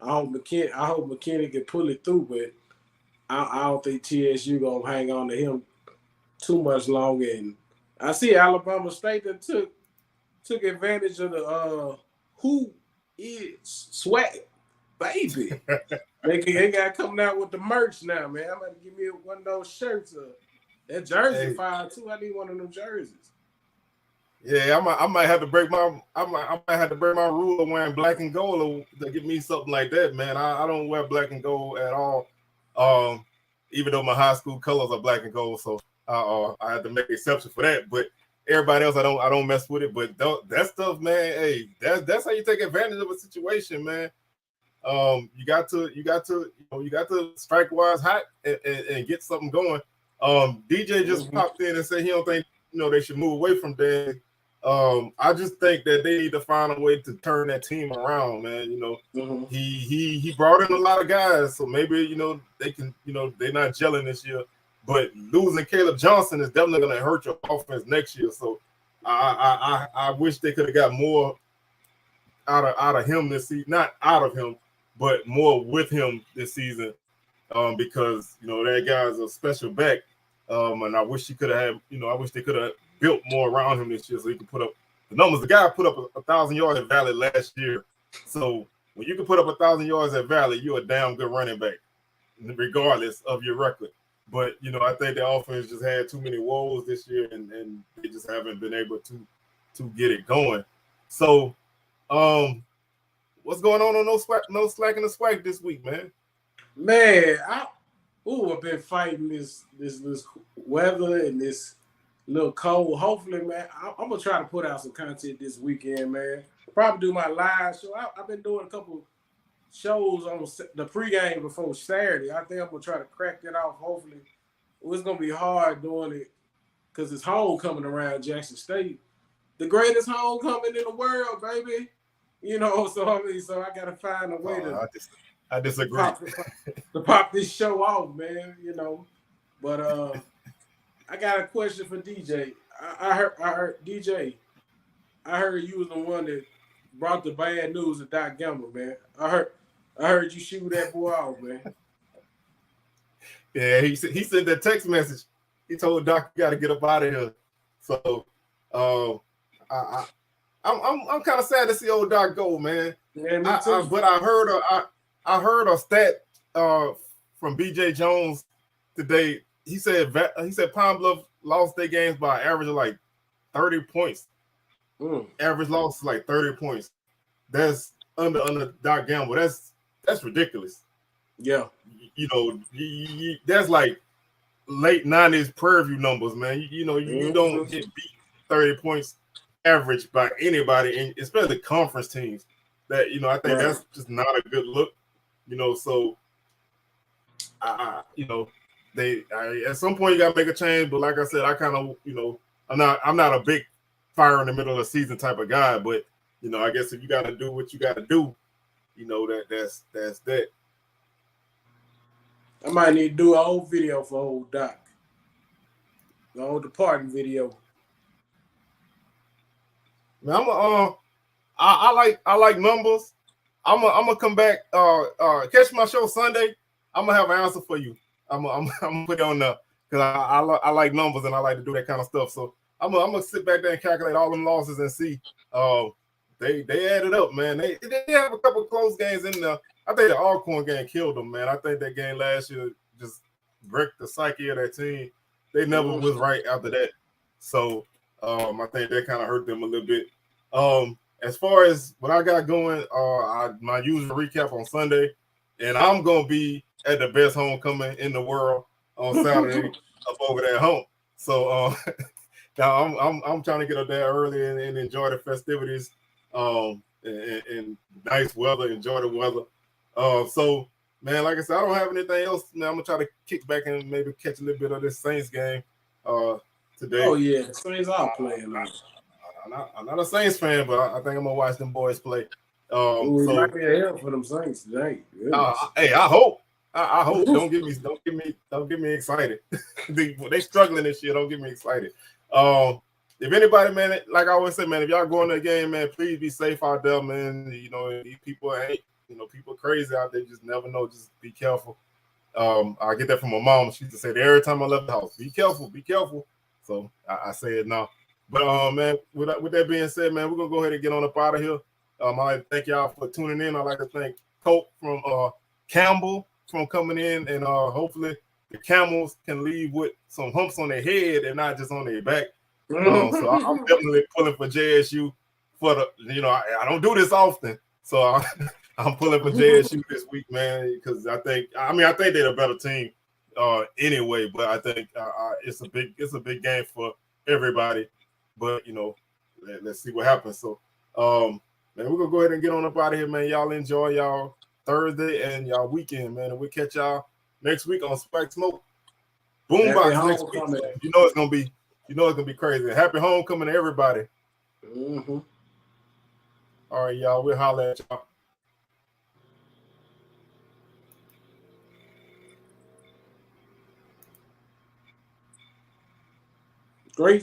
hope McKinney can pull it through, but I don't think TSU gonna hang on to him too much longer. And I see Alabama State that took advantage of the who is SWAC, baby. They got coming out with the merch now, man. I'm gonna give me one of those shirts. That jersey fire too. I need one of them jerseys. Yeah, I might have to break my rule of wearing black and gold to get me something like that, man. I don't wear black and gold at all. Even though my high school colors are black and gold, so I had to make an exception for that. But everybody else, I don't mess with it. But that stuff, man, hey, that's how you take advantage of a situation, man. You got to strike while it's hot and get something going. DJ just popped in and said he don't think they should move away from Dan. I just think that they need to find a way to turn that team around, man. He brought in a lot of guys, so maybe they can they're not gelling this year. But losing Caleb Johnson is definitely going to hurt your offense next year. So I wish they could have got more out of him this season, not out of him, but more with him this season. Because that guy's a special back, and I wish he could have I wish they could have built more around him this year so he could put up the numbers. The guy put up 1,000 yards at Valley last year, so when you can put up 1,000 yards at Valley, you're a damn good running back, regardless of your record. But I think the offense just had too many woes this year, and they just haven't been able to get it going. So, what's going on no slack in the SWAC this week, man? Man, I've been fighting this weather and this little cold. Hopefully, man, I'm gonna try to put out some content this weekend, man. Probably do my live show. I've been doing a couple shows on the pregame before Saturday. I think I'm gonna try to crack that off. Hopefully, it's gonna be hard doing it because it's homecoming around Jackson State, the greatest homecoming in the world, baby. So I gotta find a way to. I disagree. To pop this show off, man. But I got a question for DJ. I heard DJ. I heard you was the one that brought the bad news to Doc Campbell, man. I I heard you shoot that boy out, man. Yeah, he sent that text message. He told Doc, "You got to get up out of here." So, I'm kind of sad to see old Doc go, man. Yeah, me too. But I heard a stat from BJ Jones today. He said Pine Bluff lost their games by an average of like 30 points. Average loss is like 30 points. That's under Doc Gamble. That's ridiculous. Yeah. You know, that's like late 90s Prairie View numbers, man. You don't get beat 30 points average by anybody, and especially conference teams. That, I think that's just not a good look. So at some point you gotta make a change. But like I said, I kind of, I'm not a big fire in the middle of the season type of guy. But I guess if you gotta do what you gotta do, that's that. I might need to do an old video for old Doc. The old departing video. Man, I like numbers. I'm gonna come back. Catch my show Sunday. I'm gonna have an answer for you. I'm gonna put it on there because I like numbers and I like to do that kind of stuff. So I'm gonna sit back there and calculate all them losses and see. They added up, man. They have a couple of close games in there. I think the Alcorn game killed them, man. I think that game last year just wrecked the psyche of that team. They never was right after that. So I think that kind of hurt them a little bit. As far as what I got going, my usual recap on Sunday, and I'm gonna be at the best homecoming in the world on Saturday up over there at home. So now I'm trying to get up there early and enjoy the festivities. And nice weather, enjoy the weather. So man, like I said, I don't have anything else. Now I'm gonna try to kick back and maybe catch a little bit of this Saints game today. Oh yeah, the Saints are playing. I'm not a Saints fan, but I think I'm gonna watch them boys play. It might be a hell for them Saints today. Hey, I hope. I hope. Don't get me excited. they struggling this year. Don't get me excited. If anybody, man, like I always say, man, if y'all going to a game, man, please be safe out there, man. These people ain't, people crazy out there. Just never know. Just be careful. I get that from my mom. She used to say that every time I left the house, be careful, be careful. So I say it now. But man, with that being said, man, we're gonna go ahead and get on up out of here. I'd like to thank y'all for tuning in. I'd like to thank Colt from Campbell from coming in, and hopefully the Camels can leave with some humps on their head and not just on their back. So I'm definitely pulling for JSU for the, I don't do this often, so I'm pulling for JSU this week, man, because I think they're a better team anyway, but I think it's a big game for everybody. But let's see what happens. So man, we're gonna go ahead and get on up out of here, man. Y'all enjoy y'all Thursday and y'all weekend, man, and we'll catch y'all next week on SWAC Smoke Boombox next week. It's gonna be crazy. Happy homecoming to everybody. All right, y'all. We'll holler at y'all. Great.